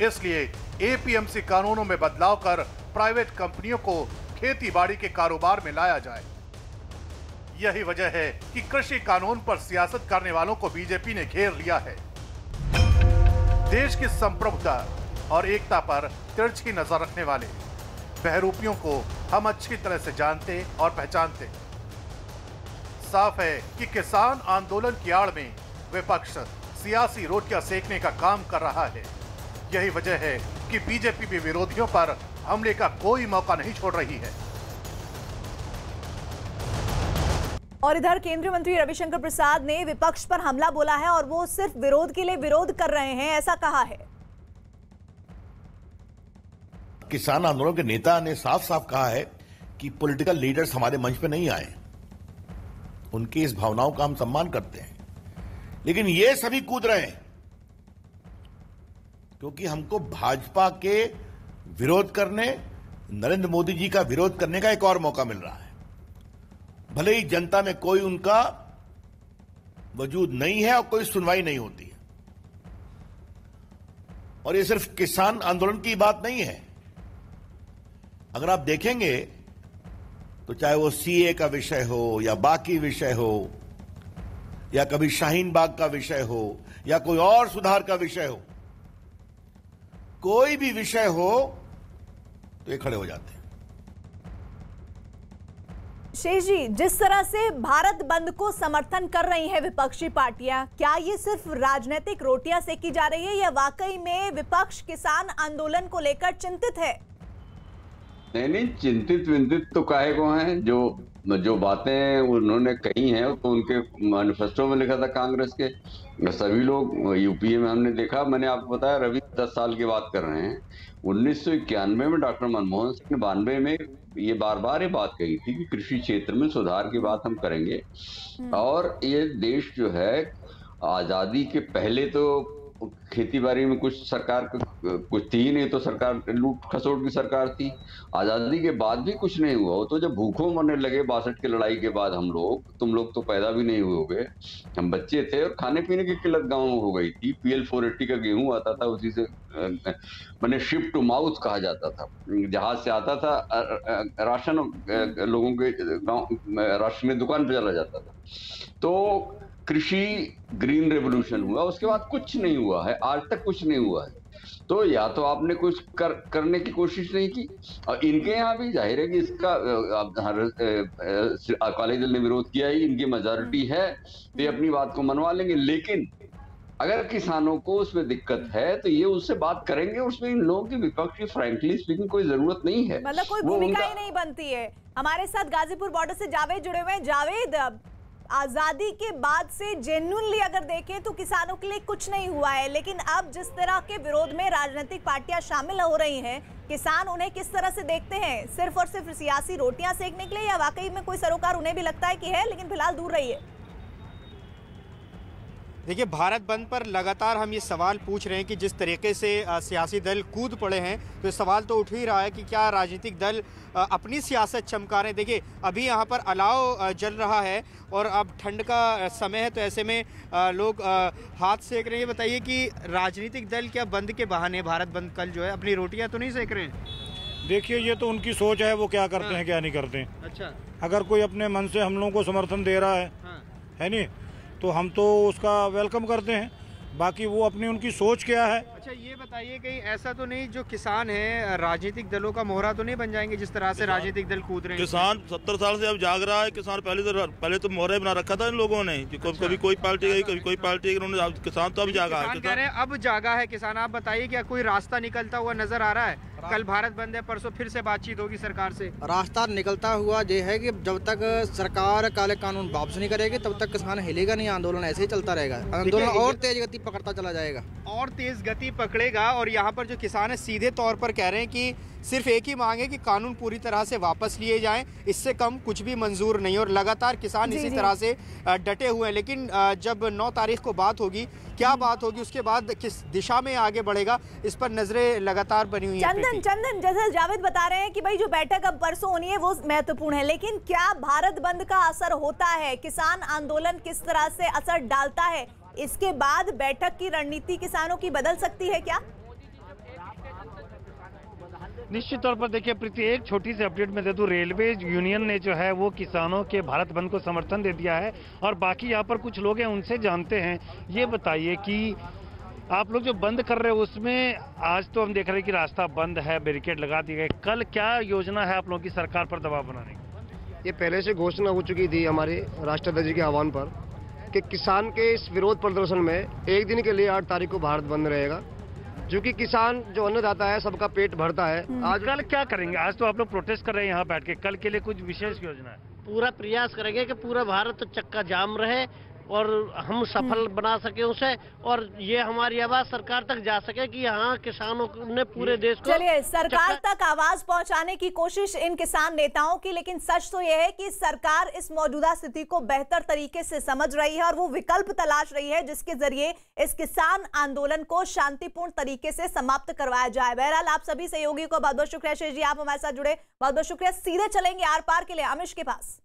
इसलिए एपीएमसी कानूनों में बदलाव कर प्राइवेट कंपनियों को खेती बाड़ी के कारोबार में लाया जाए। यही वजह है कि कृषि कानून पर सियासत करने वालों को बीजेपी ने घेर लिया है। देश की संप्रभुता और एकता पर तिरछी नजर रखने वाले बहरूपियों को हम अच्छी तरह से जानते और पहचानते। साफ है कि किसान आंदोलन की आड़ में विपक्ष सियासी रोटियां सेकने का काम कर रहा है। यही वजह है कि बीजेपी भी विरोधियों पर हमले का कोई मौका नहीं छोड़ रही है। और इधर केंद्रीय मंत्री रविशंकर प्रसाद ने विपक्ष पर हमला बोला है और वो सिर्फ विरोध के लिए विरोध कर रहे हैं, ऐसा कहा है। किसान आंदोलन के नेता ने साफ साफ कहा है कि पॉलिटिकल लीडर्स हमारे मंच पे नहीं आए। उनकी इस भावनाओं का हम सम्मान करते हैं, लेकिन ये सभी कूद रहे हैं क्योंकि हमको भाजपा के विरोध करने, नरेंद्र मोदी जी का विरोध करने का एक और मौका मिल रहा है। भले ही जनता में कोई उनका वजूद नहीं है और कोई सुनवाई नहीं होती है। और ये सिर्फ किसान आंदोलन की बात नहीं है। अगर आप देखेंगे तो चाहे वो सीए का विषय हो या बाकी विषय हो या कभी शाहीन बाग का विषय हो या कोई और सुधार का विषय हो, कोई भी विषय हो तो ये खड़े हो जाते हैं। शेष जी, जिस तरह से भारत बंद को समर्थन कर रही है विपक्षी पार्टियां, क्या ये सिर्फ राजनीतिक रोटियां सेकी जा रही है या वाकई में विपक्ष किसान आंदोलन को लेकर चिंतित है? नहीं, चिंतित तो काहे को हैं। जो बातें उन्होंने कही हैं तो उनके मैनिफेस्टो में लिखा था कांग्रेस के सभी लोग। यूपीए में हमने देखा, मैंने आपको बताया, रवि 10 साल की बात कर रहे हैं। 1991 में डॉक्टर मनमोहन सिंह ने 92 में ये बार ये बात कही थी कि कृषि क्षेत्र में सुधार की बात हम करेंगे। और ये देश जो है आजादी के पहले तो खेती बाड़ी में कुछ सरकार कुछ थी नहीं, तो सरकार लूट खसोट की सरकार थी। आजादी के बाद भी कुछ नहीं हुआ। तो जब भूखों मरने लगे 62 की लड़ाई के बाद हम लोग, तुम लोग तो पैदा भी नहीं हुए होगे, हम बच्चे थे, और खाने पीने की किल्लत गाँव में हो गई थी। PL 480 का गेहूं आता था, उसी से मैंने शिप टू माउथ कहा जाता था, जहाज से आता था राशन, लोगों के गाँव राशन की दुकान पे चला जाता था। तो कृषि ग्रीन रेवोल्यूशन हुआ, उसके बाद कुछ नहीं हुआ है, आज तक कुछ नहीं हुआ है। तो या तो आपने कुछ करने की कोशिश नहीं की, और इनके यहाँ भी जाहिर है कि इसका अकाली दल ने विरोध किया ही, इनकी मेजॉरिटी है तो ये अपनी बात को मनवा लेंगे। लेकिन अगर किसानों को उसमें दिक्कत है तो ये उससे बात करेंगे, उसमें इन लोगों की विपक्ष की फ्रैंकली स्पीकिंग कोई जरूरत नहीं है, मतलब कोई भूमिका ही नहीं बनती है। हमारे साथ गाजीपुर बॉर्डर से जावेद जुड़े हुए हैं। जावेद, आजादी के बाद से जेन्युइनली अगर देखें तो किसानों के लिए कुछ नहीं हुआ है, लेकिन अब जिस तरह के विरोध में राजनीतिक पार्टियां शामिल हो रही हैं, किसान उन्हें किस तरह से देखते हैं? सिर्फ और सिर्फ सियासी रोटियां सेकने के लिए, या वाकई में कोई सरोकार उन्हें भी लगता है कि है लेकिन फिलहाल दूर रही है? देखिए, भारत बंद पर लगातार हम ये सवाल पूछ रहे हैं कि जिस तरीके से सियासी दल कूद पड़े हैं, तो सवाल तो उठ ही रहा है कि क्या राजनीतिक दल अपनी सियासत चमका रहे हैं। देखिए, अभी यहाँ पर अलाव जल रहा है और अब ठंड का समय है, तो ऐसे में लोग हाथ सेक रहे हैं। ये बताइए कि राजनीतिक दल क्या बंद के बहाने, भारत बंद कल जो है, अपनी रोटियाँ तो नहीं सेक रहे हैं? देखिए, ये तो उनकी सोच है, वो क्या करते हैं क्या नहीं करते हैं। अच्छा, अगर कोई अपने मन से हम लोगों को समर्थन दे रहा है नहीं, तो हम तो उसका वेलकम करते हैं। बाकी वो अपनी उनकी सोच क्या है। अच्छा, ये बताइए कहीं ऐसा तो नहीं जो किसान है राजनीतिक दलों का मोहरा तो नहीं बन जाएंगे, जिस तरह से राजनीतिक दल कूद रहे हैं? किसान 70 साल से अब जाग रहा है। किसान पहले तो मोहरा बना रखा था इन लोगों ने कि कभी कोई पार्टी गई, कभी कोई पार्टी गई, किसान तो अब जागा है। कह रहे हैं अब जागा है किसान। आप बताइए क्या कोई रास्ता निकलता हुआ नजर आ रहा है? कल भारत बंद है, परसों फिर से बातचीत होगी सरकार से। रास्ता निकलता हुआ ये है कि जब तक सरकार काले कानून वापस नहीं करेगी तब तक किसान हिलेगा नहीं। आंदोलन ऐसे ही चलता रहेगा, आंदोलन और तेज गति पकड़ता चला जाएगा, और तेज गति पकड़ेगा। और यहाँ पर जो किसान है सीधे तौर पर कह रहे हैं कि सिर्फ एक ही मांग है कि कानून पूरी तरह से वापस लिए जाएं, इससे कम कुछ भी मंजूर नहीं। और लगातार किसान इसी तरह से डटे हुए हैं। लेकिन जब 9 तारीख को बात होगी, क्या बात होगी, उसके बाद किस दिशा में आगे बढ़ेगा, इस पर नजरें लगातार बनी हुई हैं। चंदन, जैसे जावेद बता रहे हैं कि भाई जो बैठक अब परसों होनी है वो महत्वपूर्ण है, लेकिन क्या भारत बंद का असर होता है? किसान आंदोलन किस तरह से असर डालता है? इसके बाद बैठक की रणनीति किसानों की बदल सकती है क्या? निश्चित तौर पर देखिए प्रीति, एक छोटी सी अपडेट में दे दूं, रेलवे यूनियन ने जो है वो किसानों के भारत बंद को समर्थन दे दिया है, और बाकी यहाँ पर कुछ लोग हैं उनसे जानते हैं। ये बताइए कि आप लोग जो बंद कर रहे हो उसमें आज तो हम देख रहे हैं कि रास्ता बंद है, बैरिकेड लगा दिए गए, कल क्या योजना है आप लोगों की सरकार पर दबाव बनाने की? ये पहले से घोषणा हो चुकी थी हमारे राष्ट्रपति जी के आह्वान पर कि किसान के इस विरोध प्रदर्शन में एक दिन के लिए 8 तारीख को भारत बंद रहेगा, क्योंकि किसान जो अन्नदाता है सबका पेट भरता है। आज कल क्या करेंगे? आज तो आप लोग प्रोटेस्ट कर रहे हैं यहाँ बैठ के, कल के लिए कुछ विशेष योजना है? पूरा प्रयास करेंगे कि पूरा भारत चक्का जाम रहे और हम सफल बना सके उसे, और ये हमारी आवाज सरकार तक जा सके कि यहाँ किसानों ने पूरे देश को। चलिए, सरकार तक आवाज पहुंचाने की कोशिश इन किसान नेताओं की, लेकिन सच तो यह है कि सरकार इस मौजूदा स्थिति को बेहतर तरीके से समझ रही है और वो विकल्प तलाश रही है जिसके जरिए इस किसान आंदोलन को शांतिपूर्ण तरीके से समाप्त करवाया जाए। बहरहाल आप सभी सहयोगियों को बहुत बहुत शुक्रिया। शेष जी, आप हमारे साथ जुड़े, बहुत बहुत शुक्रिया। सीधे चलेंगे आर पार के लिए अमिश के पास।